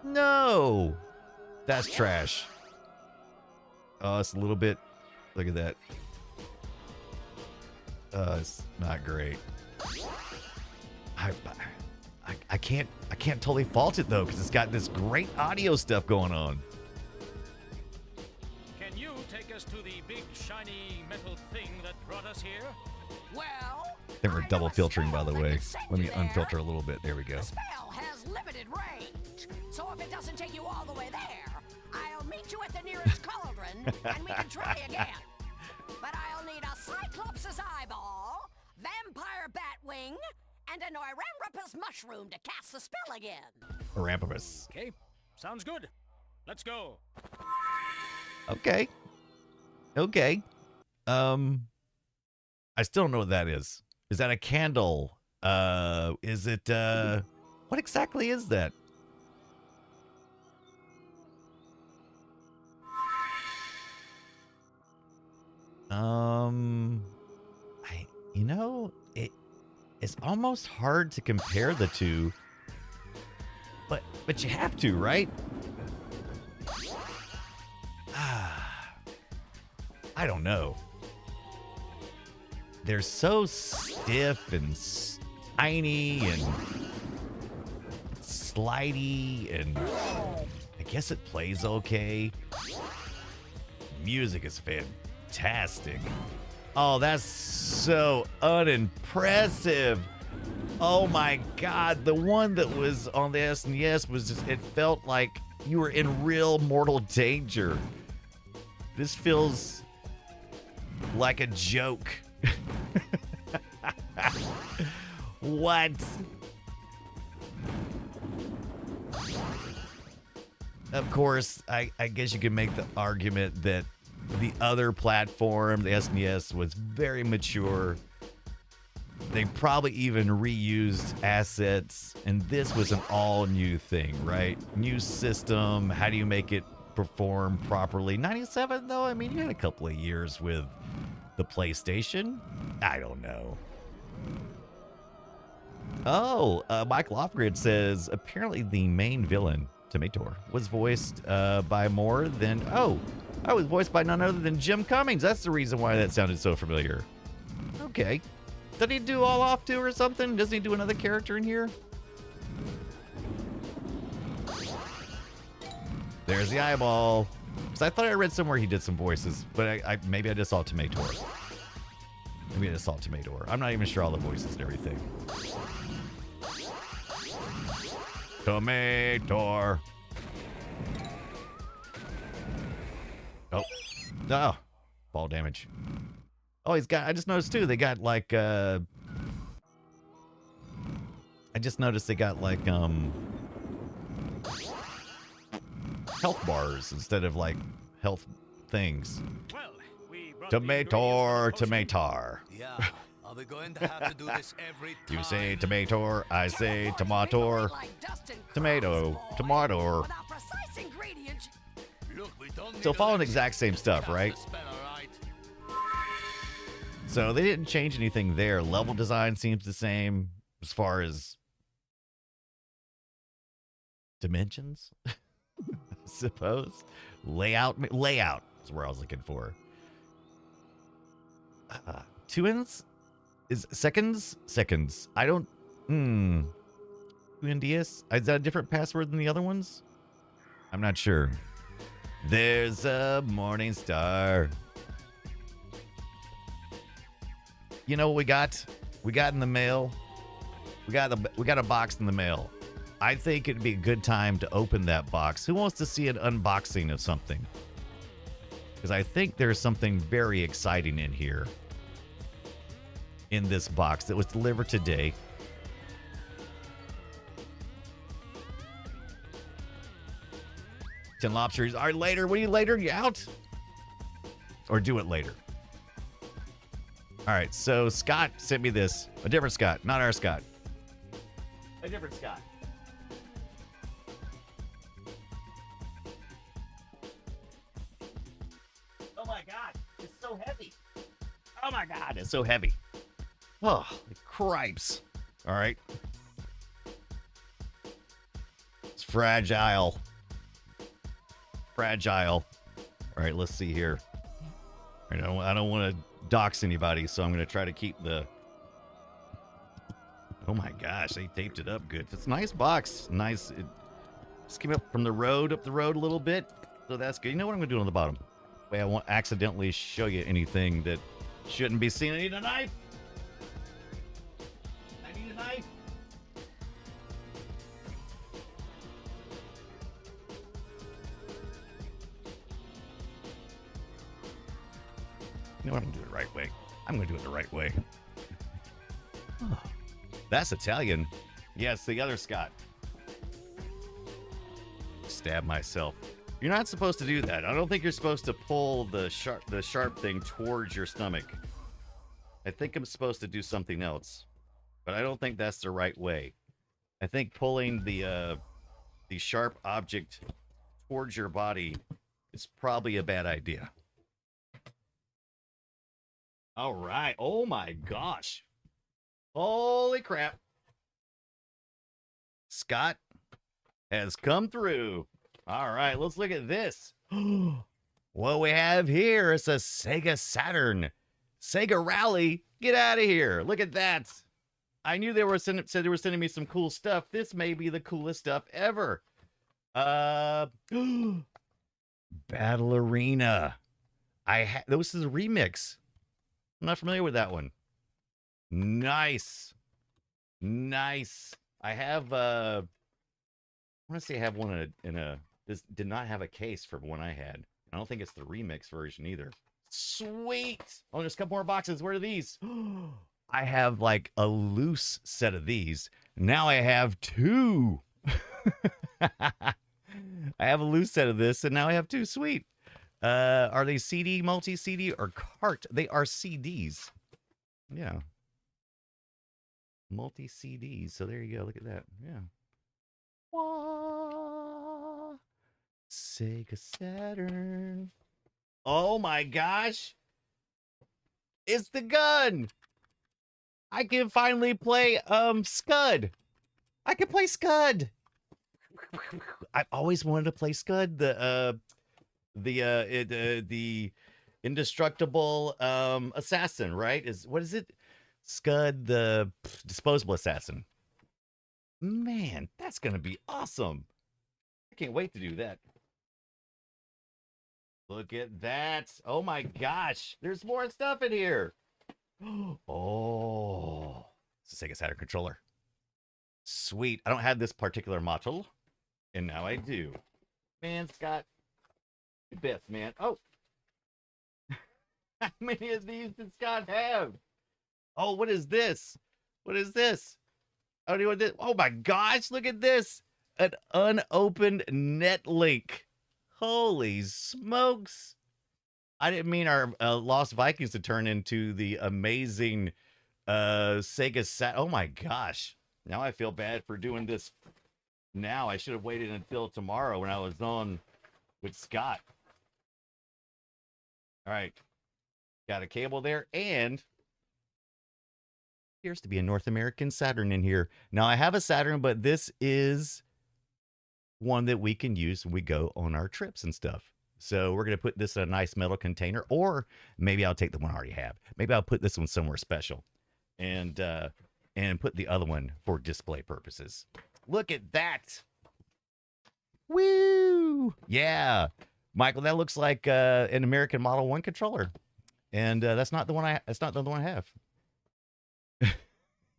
No, that's trash. Oh, it's a little bit. Look at that. It's not great. I can't totally fault it though because it's got this great audio stuff going on. Can you take us to the big shiny metal thing that brought us here? Well, Then we're I double know a filtering, by spell the that way. can send Let me you there. unfilter a little bit. There we go. The spell has limited range, so if it doesn't take you all the way there, I'll meet you at the nearest cauldron and we can try again. But I'll need a Cyclops' eyeball, vampire bat wing, and an Orambrapus mushroom to cast the spell again. Arampus. Okay, sounds good. Let's go. Okay. I still don't know what that is. Is that a candle? Is it, what exactly is that? It's almost hard to compare the two, but you have to, right? I don't know. They're so stiff and tiny and slidey, and I guess it plays okay. Music is fantastic. Oh, that's so unimpressive. Oh my God, the one that was on the SNES was just, it felt like you were in real mortal danger. This feels like a joke. What? Of course, I guess you could make the argument that the other platform, the SNES, was very mature. They probably even reused assets, and this was an all-new thing, right? New system. How do you make it perform properly? 97, though? I mean, you had a couple of years with the PlayStation. I don't know. Oh, Michael Offgrid says, apparently the main villain, Tomator, was voiced by more than... Oh, I was voiced by none other than Jim Cummings. That's the reason why that sounded so familiar. Okay. Did he do All Off 2 or something? Doesn't he do another character in here? There's the eyeball. Because I thought I read somewhere he did some voices, but maybe I just saw Tomator. Maybe I just saw Tomator. I'm not even sure all the voices and everything. Tomator. Oh. Oh. Fall damage. Oh, he's got, I just noticed too, they got like, I just noticed they got like, health bars instead of like health things. Well, we brought Tomator, tomatar. Yeah, are we going to have to do this every time? You say tomator, I say tomator. Like dust and Tomato, crumbs, boy. tomato. Without precise ingredients, Look, we don't need Still following the electric. exact same stuff, right? Got the spell, all right? So they didn't change anything there. Level design seems the same as far as dimensions, I suppose. Layout is where I was looking for. Tuins is seconds. I don't. Tuindias? Is that a different password than the other ones? I'm not sure. There's a morning star. You know what we got? We got in the mail. We got a box in the mail. I think it'd be a good time to open that box. Who wants to see an unboxing of something? Because I think there's something very exciting in here. In this box that was delivered today. Ten lobsters. All right, later. What are you later? You out? Or do it later. All right, so Scott sent me this. A different Scott, not our Scott. A different Scott. Oh my God, it's so heavy. Oh my God, it's so heavy. Oh, cripes. All right. It's fragile. Fragile. All right, let's see here. I don't want to dox anybody, so I'm going to try to keep the... Oh my gosh, they taped it up good. It's a nice box. Nice. It just came up from the road, up the road a little bit. So that's good. You know what I'm going to do on the bottom? Way I won't accidentally show you anything that shouldn't be seen. I need a knife. I need a knife. You know what? I'm going to do it the right way. I'm going to do it the right way. Oh, that's Italian. Yes, the other Scott. Stab myself. You're not supposed to do that. I don't think you're supposed to pull the sharp thing towards your stomach. I think I'm supposed to do something else, but I don't think that's the right way. I think pulling the sharp object towards your body is probably a bad idea. All right. Oh my gosh. Holy crap. Scott has come through. All right, let's look at this. What we have here is a Sega Saturn. Sega Rally. Get out of here. Look at that. I knew they were said they were sending me some cool stuff. This may be the coolest stuff ever. Battle Arena. This is a remix. I'm not familiar with that one. Nice. Nice. I have I want to say I have one in a this did not have a case for one I had. I don't think it's the remix version either. Sweet. Oh, there's a couple more boxes. Where are these? I have like a loose set of these. Now I have two. I have a loose set of this, and now I have two. Sweet. Are they CD, multi-CD, or cart? They are CDs. Yeah. Multi-CDs. So there you go. Look at that. Yeah. Wah. Sega Saturn. Oh my gosh. It's the gun. I can finally play Scud. I can play Scud. I've always wanted to play Scud. The indestructible assassin, right? What is it? Scud, the disposable assassin. Man, that's gonna be awesome. I can't wait to do that. Look at that. Oh my gosh. There's more stuff in here. Oh, it's a Sega Saturn controller. Sweet. I don't have this particular model, and now I do. Man, Scott. You best, man. Oh. How many of these does Scott have? Oh, what is this? What is this? I don't know what this. Oh my gosh, look at this. An unopened Netlink. Holy smokes. I didn't mean our Lost Vikings to turn into the amazing Sega Oh my gosh. Now I feel bad for doing this now. I should have waited until tomorrow when I was on with Scott. All right. Got a cable there, and appears to be a North American Saturn in here. Now, I have a Saturn, but this is one that we can use when we go on our trips and stuff. So we're going to put this in a nice metal container, or maybe I'll take the one I already have. Maybe I'll put this one somewhere special and put the other one for display purposes. Look at that. Woo! Yeah. Michael, that looks like an American Model 1 controller. And that's not the one I have.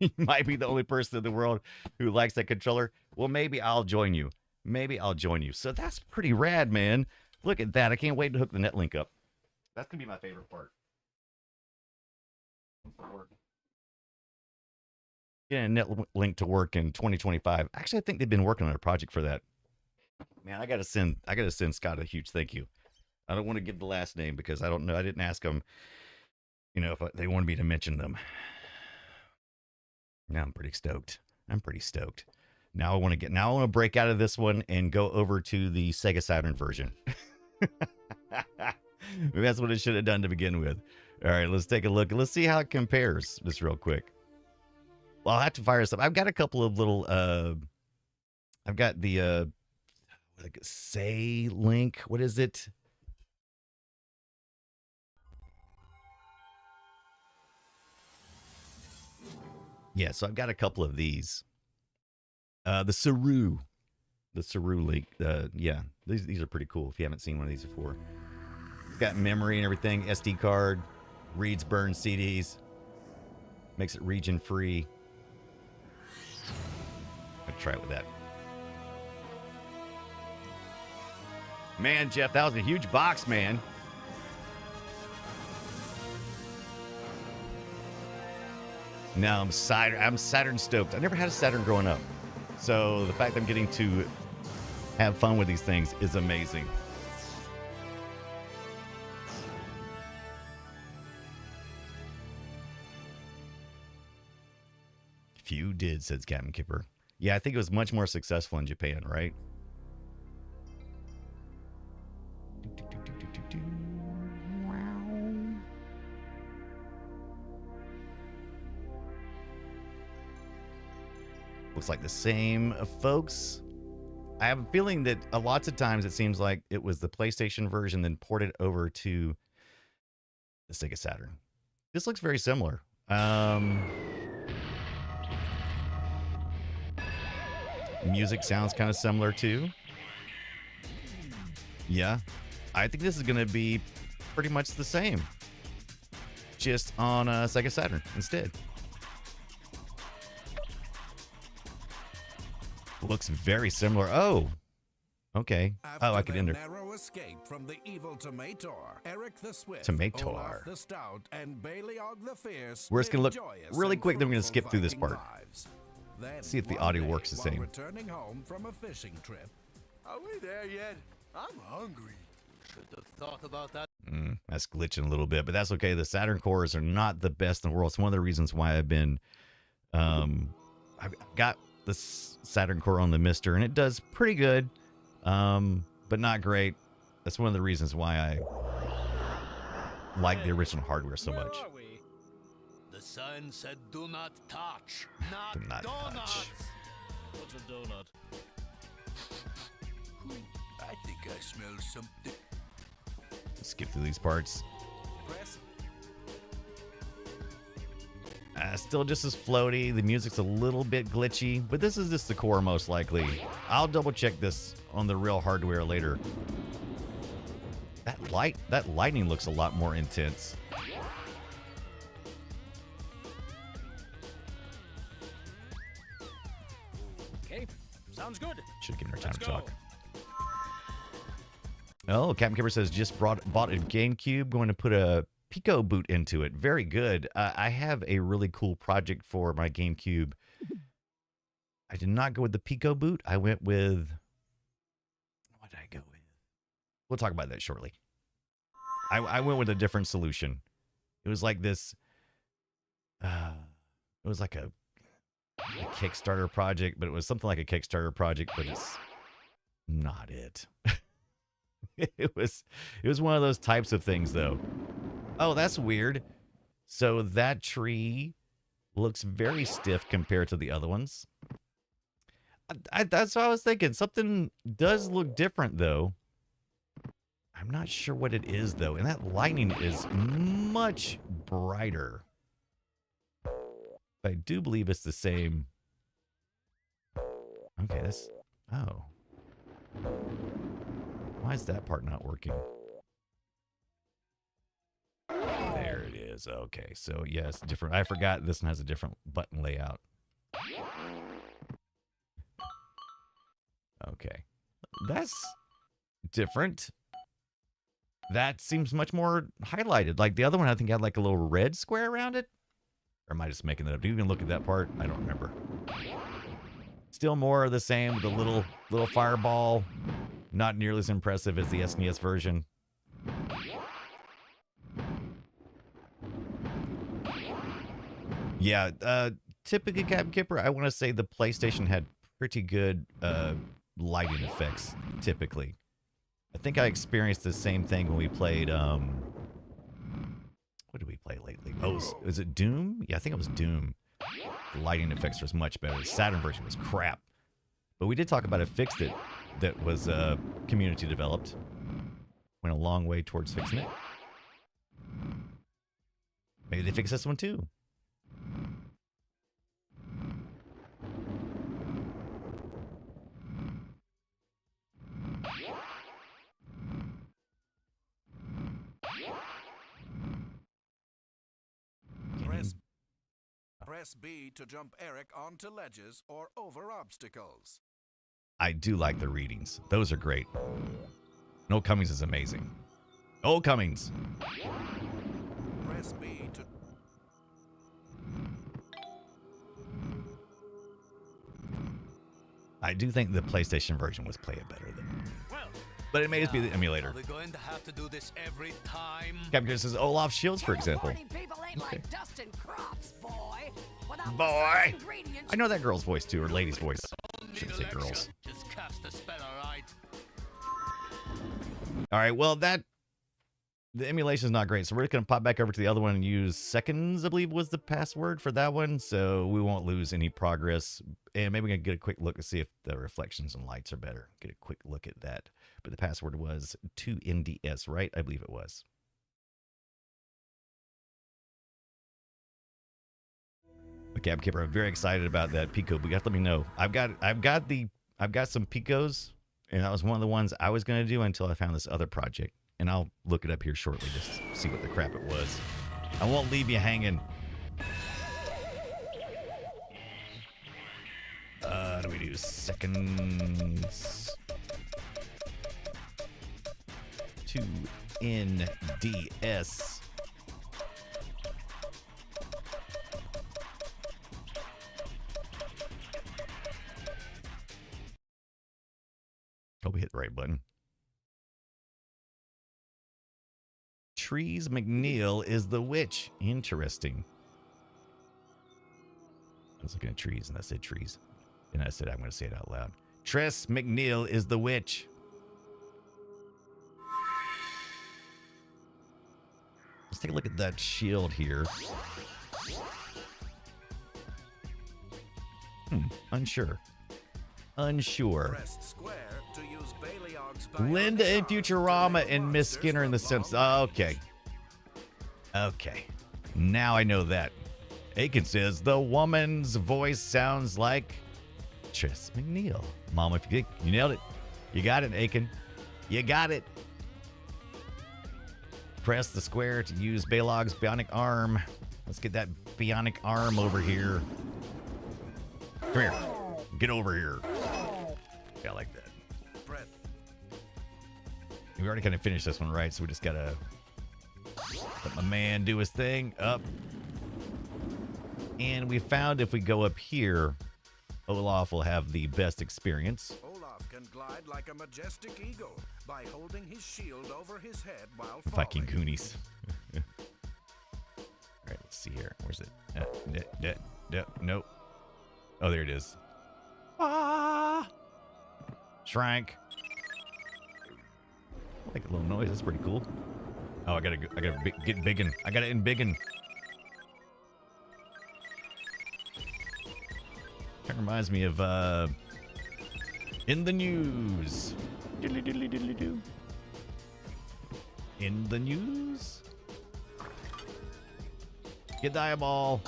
You might be the only person in the world who likes that controller. Well, maybe I'll join you. Maybe I'll join you. So that's pretty rad, man. Look at that. I can't wait to hook the Netlink up. That's going to be my favorite part. Getting a Netlink to work in 2025. Actually, I think they've been working on a project for that. Man, I gotta send Scott a huge thank you. I don't want to give the last name because I don't know. I didn't ask them, if they wanted me to mention them. Now I'm pretty stoked. Now I want to break out of this one and go over to the Sega Saturn version. Maybe that's what it should have done to begin with. All right, let's take a look. Let's see how it compares just real quick. Well, I'll have to fire this up. I've got a couple of little, I've got the, Say Link. What is it? Yeah, so I've got a couple of these. The Saru Link. Yeah, these are pretty cool if you haven't seen one of these before. It's got memory and everything, SD card, reads burn CDs, makes it region free. I'll try it with that. Man, Jeff, that was a huge box, man. No, I'm Saturn stoked. I never had a Saturn growing up. So the fact that I'm getting to have fun with these things is amazing. Few did, says Captain Kipper. Yeah, I think it was much more successful in Japan, right? Looks like the same, folks. I have a feeling that lots of times it seems like it was the PlayStation version then ported over to the Sega Saturn. This looks very similar. Music sounds kind of similar too. Yeah, I think this is going to be pretty much the same, just on Sega Saturn instead. Looks very similar. Oh, okay. Oh, I could enter. Narrow escape from the evil Tomator, Eric the Swift, Tomator. Olaf the Stout, and Baleog the Fierce. We're just gonna look joyous really and quick, then we're gonna fruitful skip through this Viking part. lives. Then, See if the one audio day, works the while same. returning home from a fishing trip. Are we there yet? I'm hungry. Should have thought about that. That's glitching a little bit, but that's okay. The Saturn cores are not the best in the world. It's one of the reasons why I've been, I've got the Saturn core on the Mister, and it does pretty good, but not great. That's one of the reasons why I like the original hardware so much. Where are we? The sign said do not touch, Do not donuts. touch. What's a donut? I think I smell something. Skip through these parts. Press Still just as floaty. The music's a little bit glitchy, but this is just the core most likely. I'll double check this on the real hardware later. That lightning looks a lot more intense. Okay, sounds good. Should have given her time Let's to go. talk. Oh, Captain Kipper says just bought a GameCube. Going to put a Pico boot into it. Very good. I have a really cool project for my GameCube. I did not go with the Pico boot. I went with, what did I go with? We'll talk about that shortly. I went with a different solution. It was like this. It was like a Kickstarter project, but it was something like a Kickstarter project, but it's not it. It was one of those types of things, though. Oh, that's weird. So that tree looks very stiff compared to the other ones. That's what I was thinking. Something does look different, though. I'm not sure what it is, though. And that lightning is much brighter. But I do believe it's the same. Okay, that's... Oh. Why is that part not working? There it is. Okay, so yes, different. I forgot this one has a different button layout. Okay, that's different. That seems much more highlighted. Like the other one, I think had like a little red square around it. Or am I just making that up? Do you even look at that part? I don't remember. Still more of the same with the little fireball. Not nearly as impressive as the SNES version. Yeah, typically, Captain Kipper, I want to say the PlayStation had pretty good lighting effects, typically. I think I experienced the same thing when we played, what did we play lately? Oh, was it Doom? Yeah, I think it was Doom. The lighting effects was much better. The Saturn version was crap. But we did talk about a fix that was community developed. Went a long way towards fixing it. Maybe they fix this one too. Press B to jump Eric onto ledges or over obstacles. I do like the readings. Those are great. Noel Cummings is amazing. Noel Cummings. Press B to... I do think the PlayStation version was play it better than. Well, But it may just be the emulator. Are we going to have to do this every time? Captain says Olaf Shields, for example. California people ain't like dust and crops, boy. Without Boy. precise ingredients, I know that girl's voice too, or lady's voice. Don't need Shouldn't say election. girls. Just cast the spell, all right? All right, well, the emulation is not great, so we're just going to pop back over to the other one and use seconds, I believe was the password for that one, so we won't lose any progress. And maybe we're going to get a quick look to see if the reflections and lights are better. Get a quick look at that. But the password was 2NDS, right? I believe it was. Okay, Kipper, I'm very excited about that Pico. But you have to let me know. I've got some Picos, and that was one of the ones I was going to do until I found this other project. And I'll look it up here shortly just to see what the crap it was. I won't leave you hanging. How do we do seconds? 2 NDS. Hope we hit the right button. Trees McNeil is the witch. Interesting. I was looking at trees and I said trees. And I said I'm going to say it out loud. Tress McNeil is the witch. Let's take a look at that shield here. Unsure. Press square to use Baleog's Linda in bionic arm to Futurama make and Miss monsters Skinner in The from Simpsons. bomb Okay. Okay. Now I know that. Aiken says the woman's voice sounds like Tress McNeil. Mom, if you nailed it. You got it, Aiken. You got it. Press the square to use Balog's bionic arm. Let's get that bionic arm over here. Come here. Get over here. Yeah, I like that. Brett. We already kind of finished this one, right? So we just gotta let my man do his thing. Up. And we found if we go up here, Olaf will have the best experience. Olaf can glide like a majestic eagle by holding his shield over his head while falling. Fucking Goonies. All right, let's see here. Where's it? Nope. Oh, there it is. Shrank. I like a little noise. That's pretty cool. Oh, I gotta get biggin. I gotta in biggin. That reminds me of in the news. Diddly diddly diddly doo. In the news. Get the eyeball.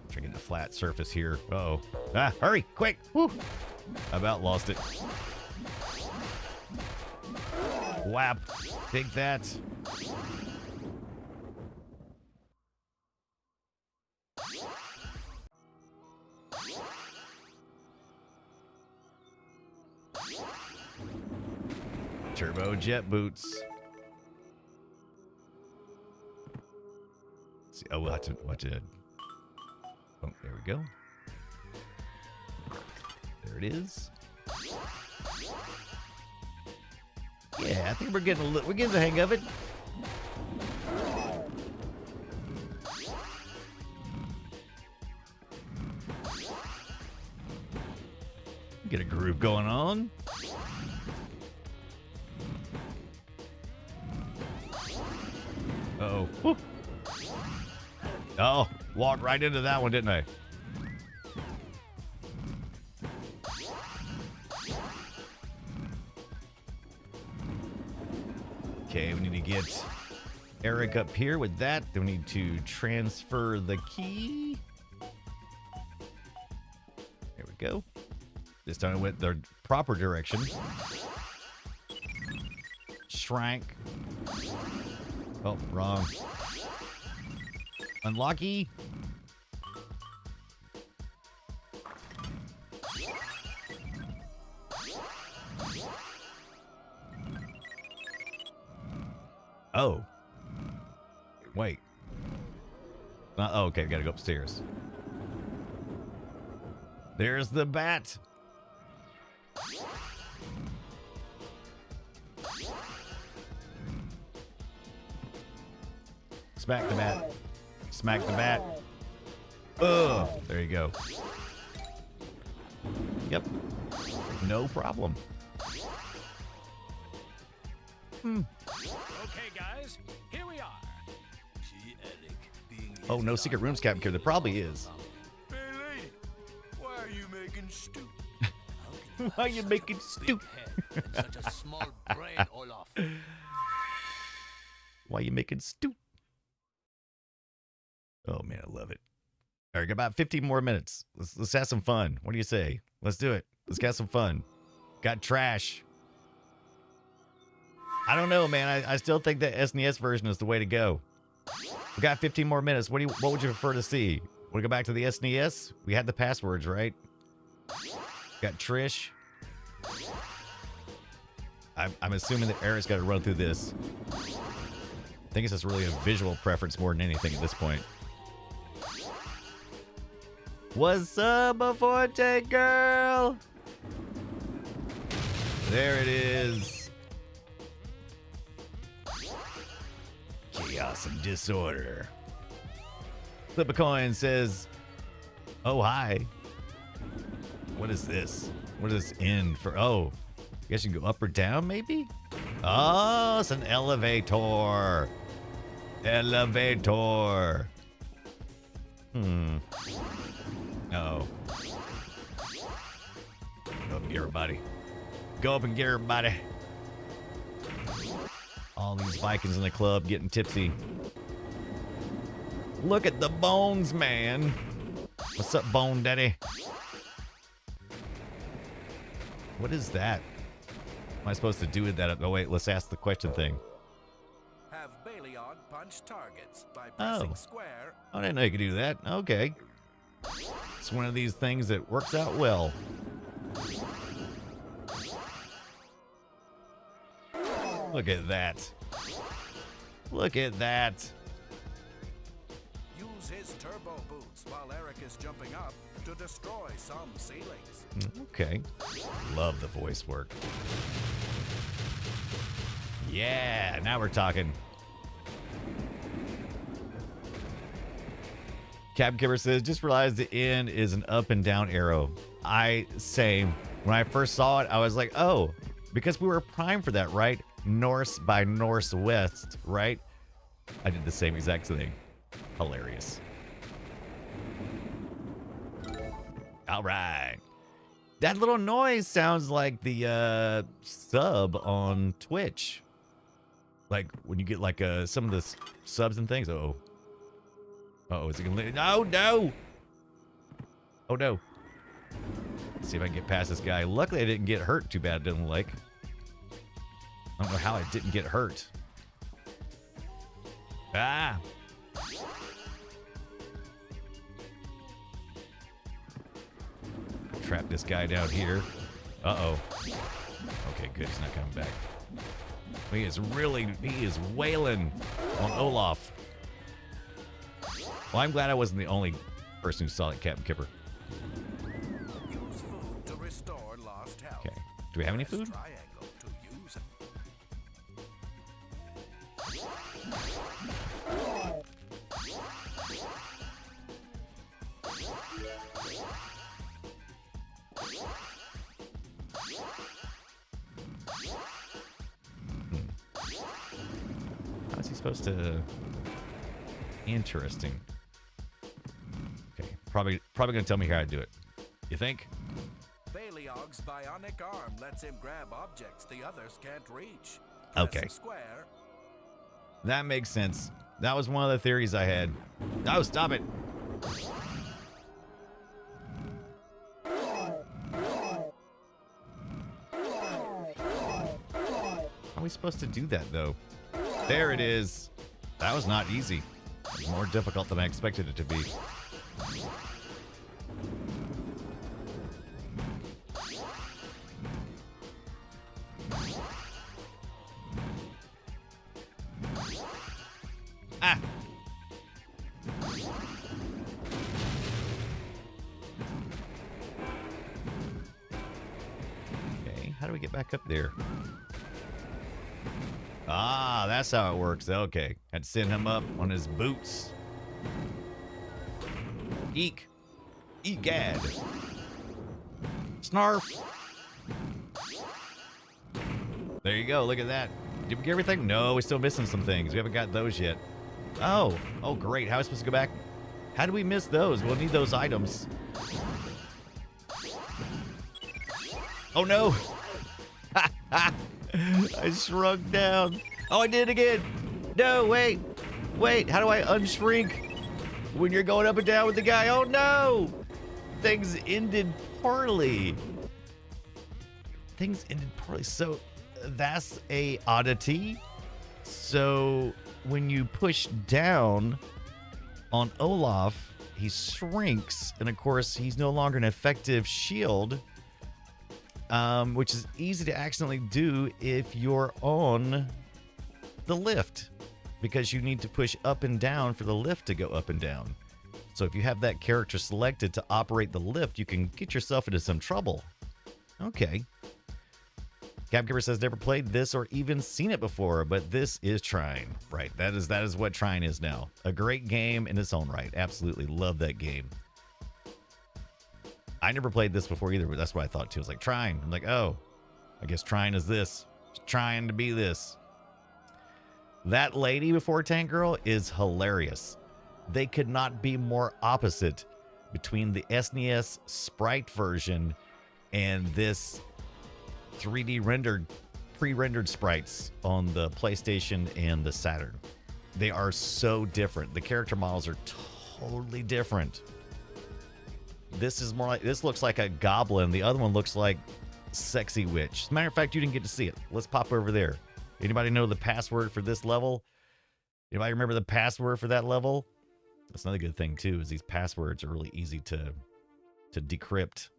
Try getting a flat surface here. Uh-oh. Ah, hurry, quick. Woo. I about lost it. Whap. Take that. Turbo jet boots. Let's see. Oh, we'll have to watch it. Oh, there we go. There it is. Yeah, I think we're getting the hang of it. Get a groove going on. Uh-oh. Woo. Oh, walked right into that one, didn't I? Okay, we need to get Eric up here with that. Then we need to transfer the key. There we go. This time I went the proper direction. Shrank. Oh, wrong. Unlucky. Oh. Wait. Oh, okay, gotta go upstairs. There's the bat. Smack the bat. Smack the bat. Ugh. There you go. Yep. No problem. Okay, guys, here we are. Oh, no secret rooms, Captain Kier. There probably is. Hey, lady, why are you making stew? Why are you making stew? Such a small brain, Olaf. Why are you making stew? Oh, man, I love it. All right, got about 15 more minutes. Let's have some fun. What do you say? Let's do it. Let's get some fun. Got trash. I don't know, man. I still think the SNES version is the way to go. We got 15 more minutes. What would you prefer to see? Want to go back to the SNES? We had the passwords, right? Got Trish. I'm assuming that Eric's got to run through this. I think it's just really a visual preference more than anything at this point. What's up, a Forte girl? There it is. Chaos and disorder. Flip a coin says, oh, hi. What is this? What does this end for? Oh, I guess you can go up or down, maybe? Oh, it's an elevator. Elevator. Oh. Go up and get everybody. Go up and get everybody. All these Vikings in the club getting tipsy. Look at the bones, man. What's up, Bone Daddy? What is that? What am I supposed to do with that? Oh, wait, let's ask the question thing. Have Baleog punch targets by pressing square. I didn't know you could do that. Okay. It's one of these things that works out well. Look at that. Look at that. Use his turbo boots while Eric is jumping up to destroy some ceilings. Okay. Love the voice work. Yeah, now we're talking. Captain Kipper says, just realized the N is an up and down arrow. Same. When I first saw it, I was like, oh, because we were primed for that, right? Norse by Norse West, right? I did the same exact thing. Hilarious. All right. That little noise sounds like the sub on Twitch. Like when you get like some of the subs and things. Uh-oh. Uh-oh, is it gonna... No, no! Oh, no. Let's see if I can get past this guy. Luckily, I didn't get hurt too bad, it doesn't look like. I don't know how I didn't get hurt. Ah! Trap this guy down here. Uh-oh. Okay, good. He's not coming back. He is wailing on Olaf. Well, I'm glad I wasn't the only person who saw it, Captain Kipper. Use food to restore lost health. Okay. Do we have any food? Triangle to use it. How is he supposed to... Interesting. Okay, probably gonna tell me how to do it. You think? Baleog's bionic arm lets him grab objects the others can't reach. Okay. Press square. That makes sense. That was one of the theories I had. Oh, stop it. How are we supposed to do that, though? There it is. That was not easy. More difficult than I expected it to be. Ah! Okay, how do we get back up there? Ah, that's how it works. Okay. Had to send him up on his boots. Eek. Egad. Snarf. There you go. Look at that. Did we get everything? No, we're still missing some things. We haven't got those yet. Oh. Oh, great. How are we supposed to go back? How do we miss those? We'll need those items. Oh, no. I shrunk down. Oh, I did it again. No, wait. Wait, how do I unshrink when you're going up and down with the guy? Oh, no. Things ended poorly. Things ended poorly. So, that's a oddity. So when you push down on Olaf, he shrinks, and of course he's no longer an effective shield, which is easy to accidentally do if you're on the lift, because you need to push up and down for the lift to go up and down. So if you have that character selected to operate the lift, you can get yourself into some trouble. Okay. Capgiver says never played this or even seen it before, but this is Trine. Right. That is what Trine is now. A great game in its own right. Absolutely love that game. I never played this before either, but that's what I thought too. I was like, Trine. I'm like, oh, I guess Trine is this. It's trying to be this. That lady before Tank Girl is hilarious. They could not be more opposite between the SNES sprite version and this 3D rendered, pre-rendered sprites on the PlayStation and the Saturn. They are so different. The character models are totally different. This is more like, this looks like a goblin. The other one looks like sexy witch. As a matter of fact, you didn't get to see it. Let's pop over there. Anybody know the password for this level? Anybody remember the password for that level? That's another good thing too, is these passwords are really easy to decrypt.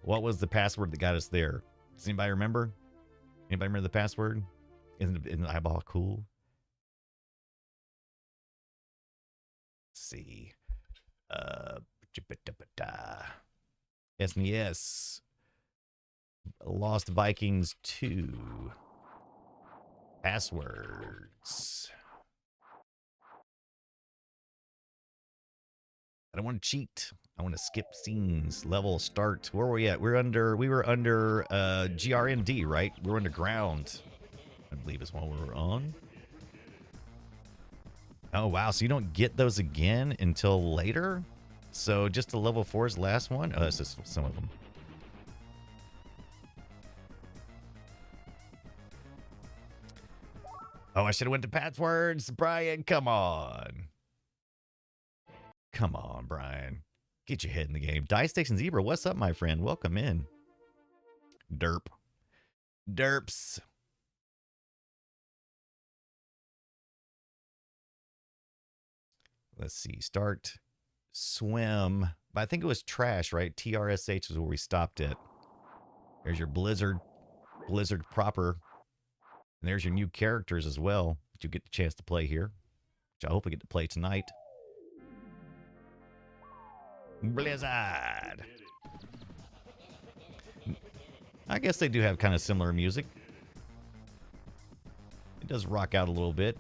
What was the password that got us there? Does anybody remember? Anybody remember the password? Isn't the eyeball cool? Let's see. SNES. Lost Vikings 2. Passwords. I don't want to cheat. I want to skip scenes. Level start. Where were we at? We were under GRND, right? We were underground, I believe is what we were on. Oh, wow. So you don't get those again until later? So just the level 4's last one? Oh, that's just some of them. Oh, I should have went to passwords. Brian, come on. Come on, Brian. Get your head in the game. Dice Station Zebra, what's up, my friend? Welcome in. Derp. Derps. Let's see. Start. Swim. But I think it was trash, right? TRSH is where we stopped at. There's your Blizzard. Blizzard proper. And there's your new characters as well that you get the chance to play here, which I hope we get to play tonight. Blizzard. I guess they do have kind of similar music. It does rock out a little bit.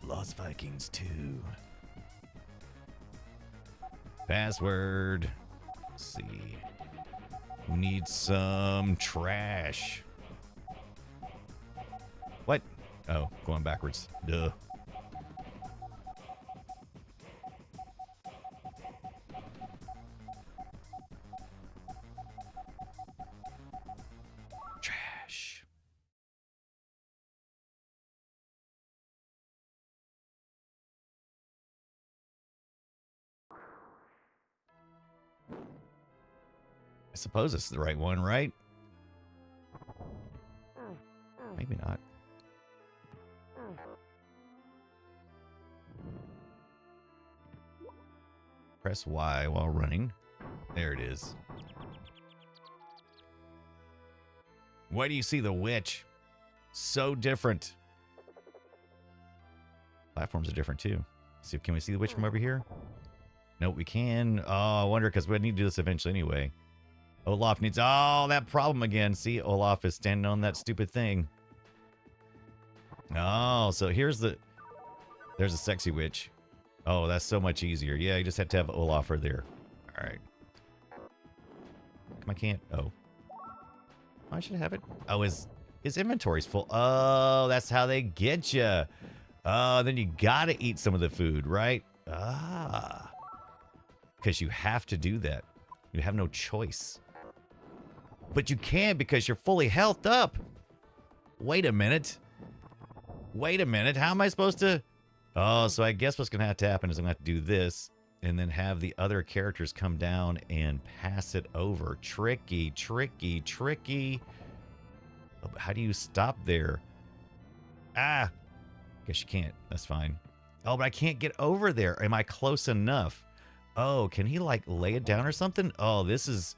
Lost Vikings 2. Password. Let's see. Who needs some trash? What? Oh, going backwards. Duh. Trash. I suppose it's the right one, right? Maybe not. Press Y while running. There it is. Why do you see the witch? So different. Platforms are different too. See, can we see the witch from over here? Nope, we can. Oh, I wonder, because we need to do this eventually anyway. Olaf needs... Oh, that problem again. See, Olaf is standing on that stupid thing. Oh, so here's the... There's a sexy witch. Oh, that's so much easier. Yeah, you just have to have Olaf there. All right. I can't... Oh. I should have it. Oh, his inventory's full. Oh, that's how they get you. Oh, then you gotta eat some of the food, right? Ah. Because you have to do that. You have no choice. But you can because you're fully healthed up. Wait a minute. Wait a minute. How am I supposed to... Oh, so I guess what's going to have to happen is I'm going to have to do this and then have the other characters come down and pass it over. Tricky, tricky, tricky. Oh, how do you stop there? Ah, guess you can't. That's fine. Oh, but I can't get over there. Am I close enough? Oh, can he like lay it down or something? Oh, this is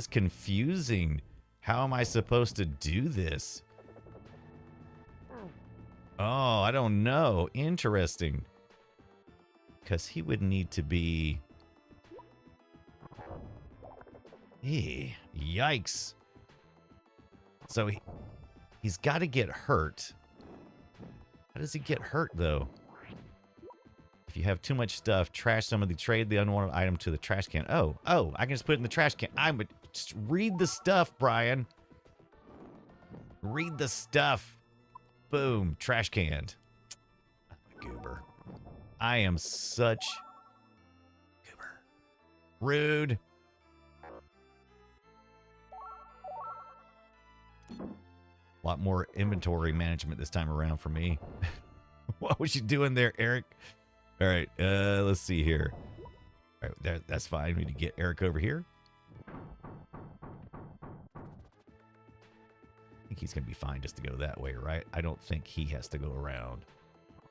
confusing. How am I supposed to do this? Oh, I don't know. Interesting. Because he would need to be... Yikes. So he's got to get hurt. How does he get hurt, though? If you have too much stuff, trash some of the trade the unwanted item to the trash can. Oh, I can just put it in the trash can. Just read the stuff, Brian. Read the stuff. Boom, trash canned. Goober. I am such goober. Rude. A lot more inventory management this time around for me. What was you doing there, Eric? All right, let's see here. All right, that's fine. We need to get Eric over here. I think he's going to be fine just to go that way, right? I don't think he has to go around.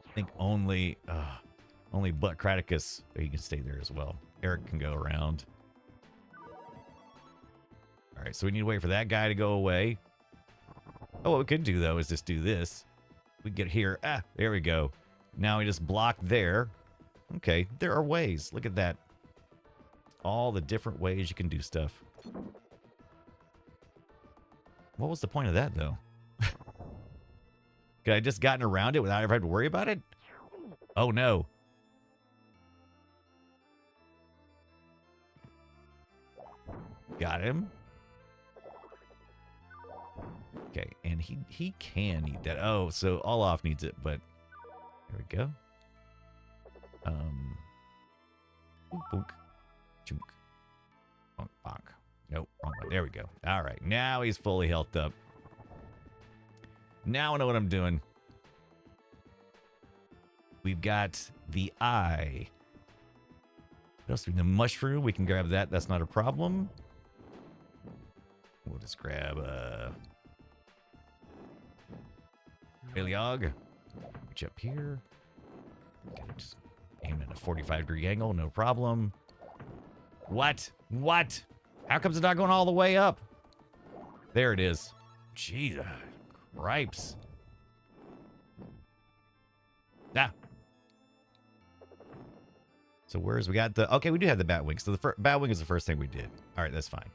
I think only Butt Kraticus, he can stay there as well. Eric can go around. All right, so we need to wait for that guy to go away. Oh, what we could do, though, is just do this. We get here. Ah, there we go. Now we just block there. Okay, there are ways. Look at that. All the different ways you can do stuff. What was the point of that, though? Could I just gotten around it without ever having to worry about it? Oh, no. Got him. Okay, and he can eat that. Oh, so Olaf needs it, but there we go. Boonk, chunk, bonk, bonk. Nope, wrong one. There we go. All right, now he's fully healthed up. Now I know what I'm doing. We've got the eye. What else do we need? The mushroom. We can grab that. That's not a problem. We'll just grab Baleog. Reach up here. Okay, just aim at a 45-degree angle. No problem. What? What? How comes it's not going all the way up? There it is. Jesus Cripes. Ah. So where's we got the... Okay, we do have the bat wing. So the bat wing is the first thing we did. All right, that's fine.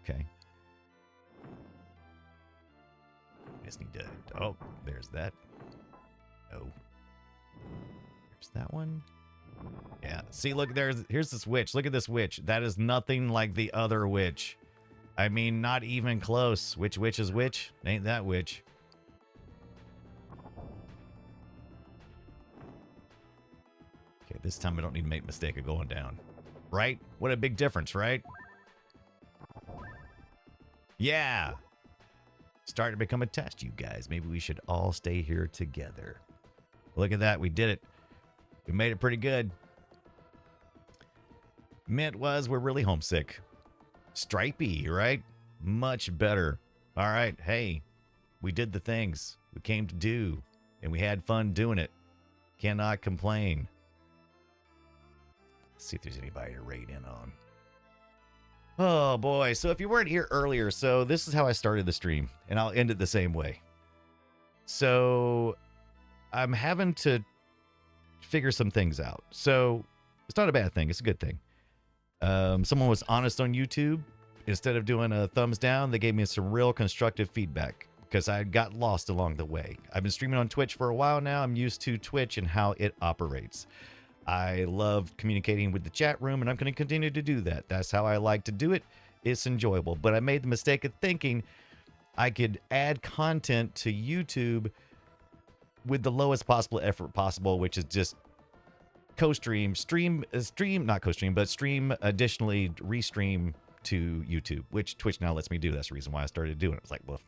Okay. I just need to... Oh, there's that. Oh. There's that one. Yeah. See, look, here's this witch. Look at this witch. That is nothing like the other witch. I mean, not even close. Which witch is which? Ain't that witch. Okay, this time I don't need to make a mistake of going down. Right? What a big difference, right? Yeah. Starting to become attached to you guys. Maybe we should all stay here together. Look at that. We did it. We made it pretty good. Mint was we're really homesick. Stripey, right? Much better. All right. Hey, we did the things we came to do, and we had fun doing it. Cannot complain. Let's see if there's anybody to raid in on. Oh, boy. So if you weren't here earlier, so this is how I started the stream, and I'll end it the same way. So I'm having to figure some things out. So it's not a bad thing. It's a good thing. Someone was honest on YouTube. Instead of doing a thumbs down, they gave me some real constructive feedback because I got lost along the way. I've been streaming on Twitch for a while now. I'm used to Twitch and how it operates. I love communicating with the chat room, and I'm going to continue to do that. That's how I like to do it. It's enjoyable. But I made the mistake of thinking I could add content to YouTube with the lowest possible effort possible, which is just co-stream, stream, not co-stream, but stream additionally restream to YouTube, which Twitch now lets me do. That's the reason why I started doing it. It's like, well,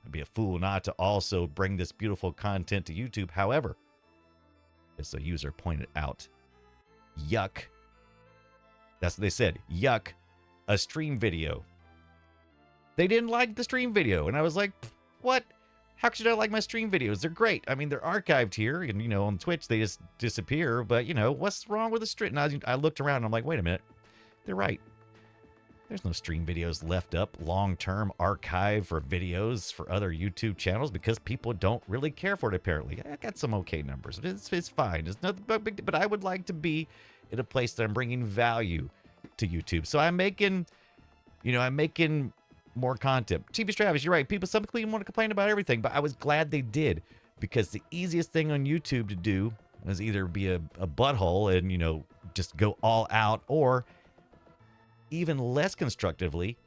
I'd be a fool not to also bring this beautiful content to YouTube. However, as the user pointed out, yuck. That's what they said. Yuck. A stream video. They didn't like the stream video. And I was like, what? How could I like my stream videos? They're great. I mean, they're archived here. And, you know, on Twitch, they just disappear. But, you know, what's wrong with the stream? And I looked around and I'm like, wait a minute. They're right. There's no stream videos left up long-term archive for videos for other YouTube channels because people don't really care for it, apparently. I got some okay numbers. It's fine. It's not big, but I would like to be in a place that I'm bringing value to YouTube. So I'm making more content. TV Travis, you're right. People typically want to complain about everything, but I was glad they did because the easiest thing on YouTube to do is either be a butthole and, you know, just go all out, or even less constructively,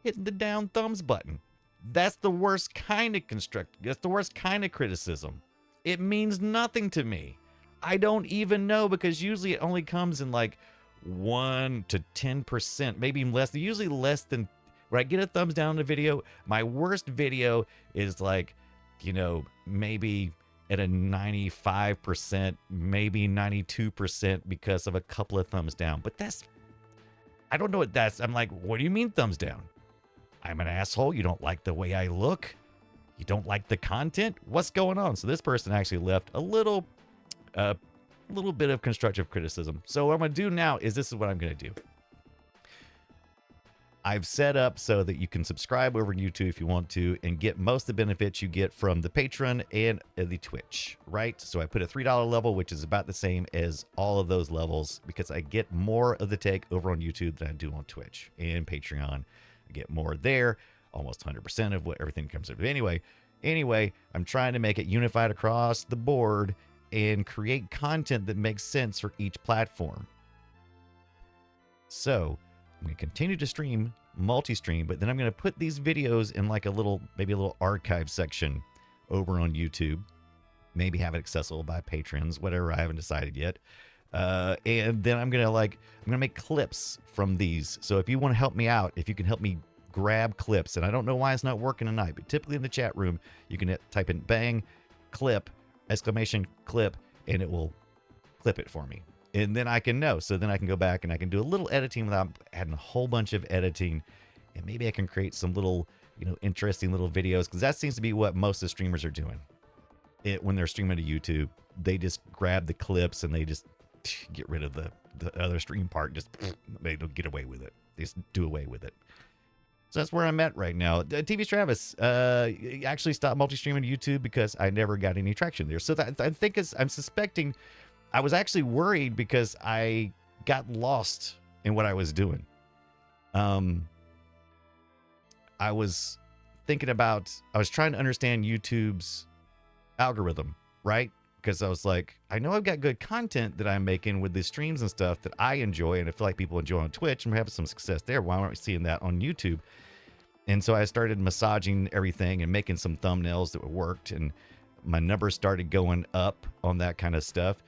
hitting the down thumbs button. That's the worst kind of That's the worst kind of criticism. It means nothing to me. I don't even know, because usually it only comes in like 1 to 10%, maybe even less. Usually less than when I get a thumbs down on a video. My worst video is like, you know, maybe at a 95%, maybe 92% because of a couple of thumbs down. But I don't know what that's. I'm like, what do you mean thumbs down? I'm an asshole. You don't like the way I look? You don't like the content? What's going on? So this person actually left a little bit of constructive criticism. So what I'm going to do now is this is what I'm going to do. I've set up so that you can subscribe over on YouTube if you want to and get most of the benefits you get from the Patreon and the Twitch, right? So I put a $3 level, which is about the same as all of those levels, because I get more of the take over on YouTube than I do on Twitch and Patreon. I get more there, almost 100% of what everything comes over. Anyway, I'm trying to make it unified across the board and create content that makes sense for each platform. So I'm going to continue to stream, multi-stream, but then I'm going to put these videos in like maybe a little archive section over on YouTube. Maybe have it accessible by patrons, whatever. I haven't decided yet. And then I'm going to make clips from these. So if you want to help me out, if you can help me grab clips, and I don't know why it's not working tonight, but typically in the chat room, you can type in bang, clip, exclamation, clip, and it will clip it for me. And then I can know. So then I can go back and I can do a little editing without adding a whole bunch of editing. And maybe I can create some little, you know, interesting little videos, because that seems to be what most of the streamers are doing. When they're streaming to YouTube, they just grab the clips and they just get rid of the other stream part. Just they don't get away with it. They just do away with it. So that's where I'm at right now. TV Travis actually stopped multi-streaming to YouTube because I never got any traction there. So I think I'm suspecting. I was actually worried because I got lost in what I was doing. I was thinking about, I was trying to understand YouTube's algorithm, right? Because I was like, I know I've got good content that I'm making with the streams and stuff that I enjoy, and I feel like people enjoy on Twitch, and we're having some success there. Why aren't we seeing that on YouTube? And so I started massaging everything and making some thumbnails that worked, and my numbers started going up on that kind of stuff.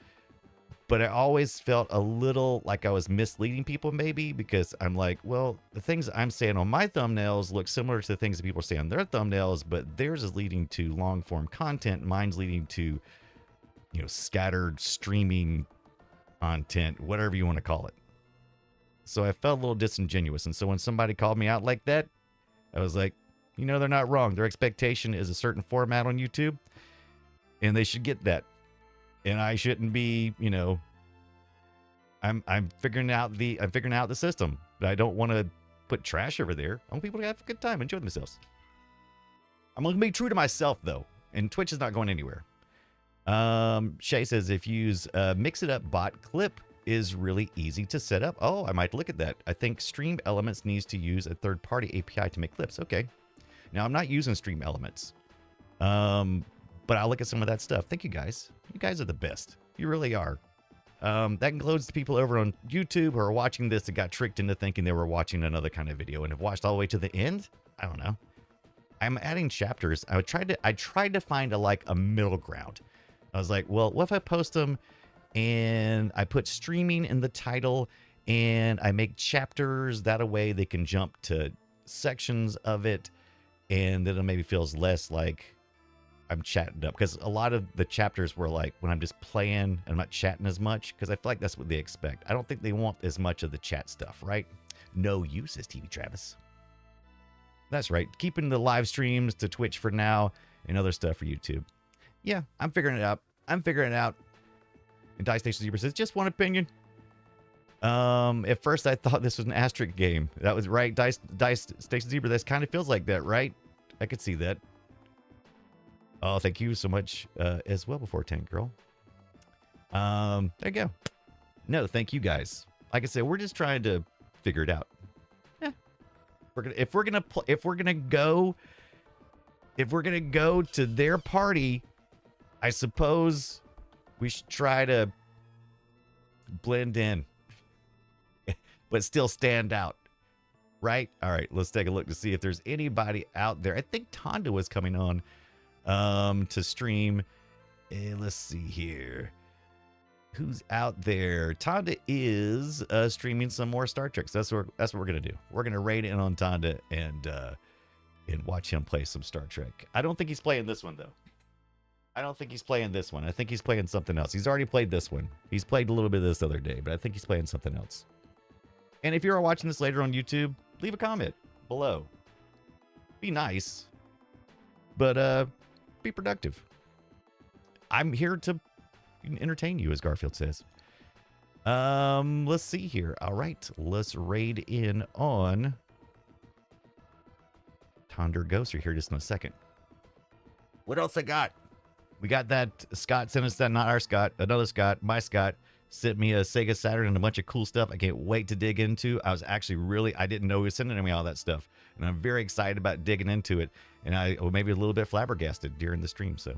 But I always felt a little like I was misleading people, maybe, because I'm like, well, the things I'm saying on my thumbnails look similar to the things that people say on their thumbnails, but theirs is leading to long form content. Mine's leading to, you know, scattered streaming content, whatever you want to call it. So I felt a little disingenuous. And so when somebody called me out like that, I was like, you know, they're not wrong. Their expectation is a certain format on YouTube, and they should get that. And I shouldn't be, you know, I'm figuring out the system, but I don't want to put trash over there. I want people to have a good time, enjoy themselves. I'm going to be true to myself though, and Twitch is not going anywhere. Shay says if you use Mix It Up bot clip is really easy to set up. Oh, I might look at that. I think Stream Elements needs to use a third-party API to make clips. Okay. Now I'm not using Stream Elements. But I'll look at some of that stuff. Thank you guys. You guys are the best. You really are. That includes the people over on YouTube who are watching this that got tricked into thinking they were watching another kind of video and have watched all the way to the end. I don't know. I'm adding chapters. I tried to find a middle ground. I was like, well, what if I post them and I put streaming in the title and I make chapters that a way they can jump to sections of it. And then it maybe feels less like I'm chatting up. Because a lot of the chapters were like when I'm just playing, I'm not chatting as much. Because I feel like that's what they expect. I don't think they want as much of the chat stuff, right? No use, says TV Travis. That's right. Keeping the live streams to Twitch for now and other stuff for YouTube. Yeah, I'm figuring it out. I'm figuring it out. And Dice Station Zebra says, just one opinion. At first I thought this was an asterisk game. That was right. Dice Station Zebra, this kind of feels like that, right? I could see that. Oh, thank you so much as well before Tank Girl. There you go. No, thank you guys. Like I said, we're just trying to figure it out. If we're gonna go to their party, I suppose we should try to blend in, but still stand out, right? All right, let's take a look to see if there's anybody out there. I think Tonda was coming on to stream. Let's see here. Who's out there? Tonda is streaming some more Star Trek. So that's what we're gonna do. We're gonna raid in on Tonda and watch him play some Star Trek. I don't think he's playing this one though. I don't think he's playing this one. I think he's playing something else. He's already played this one. He's played a little bit this other day, but I think he's playing something else. And if you're watching this later on YouTube, leave a comment below. Be nice, but be productive. I'm here to entertain you, as Garfield says. Let's see here. All right, let's raid in on Tonder Ghost. You're here just in a second. What else I got? We got that Scott sent us that, not our Scott, another Scott, my Scott, sent me a Sega Saturn and a bunch of cool stuff I can't wait to dig into. I was actually I didn't know he was sending me all that stuff. And I'm very excited about digging into it. And I was maybe a little bit flabbergasted during the stream, so.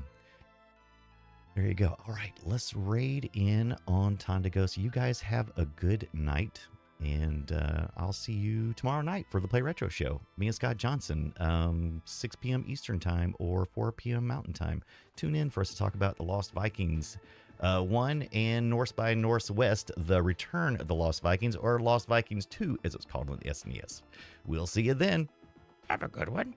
There you go. All right, let's raid in on Tonda. So you guys have a good night, and I'll see you tomorrow night for the Play Retro Show. Me and Scott Johnson, 6 p.m. Eastern Time or 4 p.m. Mountain Time. Tune in for us to talk about the Lost Vikings 1 and Norse by Norse West, The Return of the Lost Vikings, or Lost Vikings 2, as it's called on the SNES. We'll see you then. Have a good one.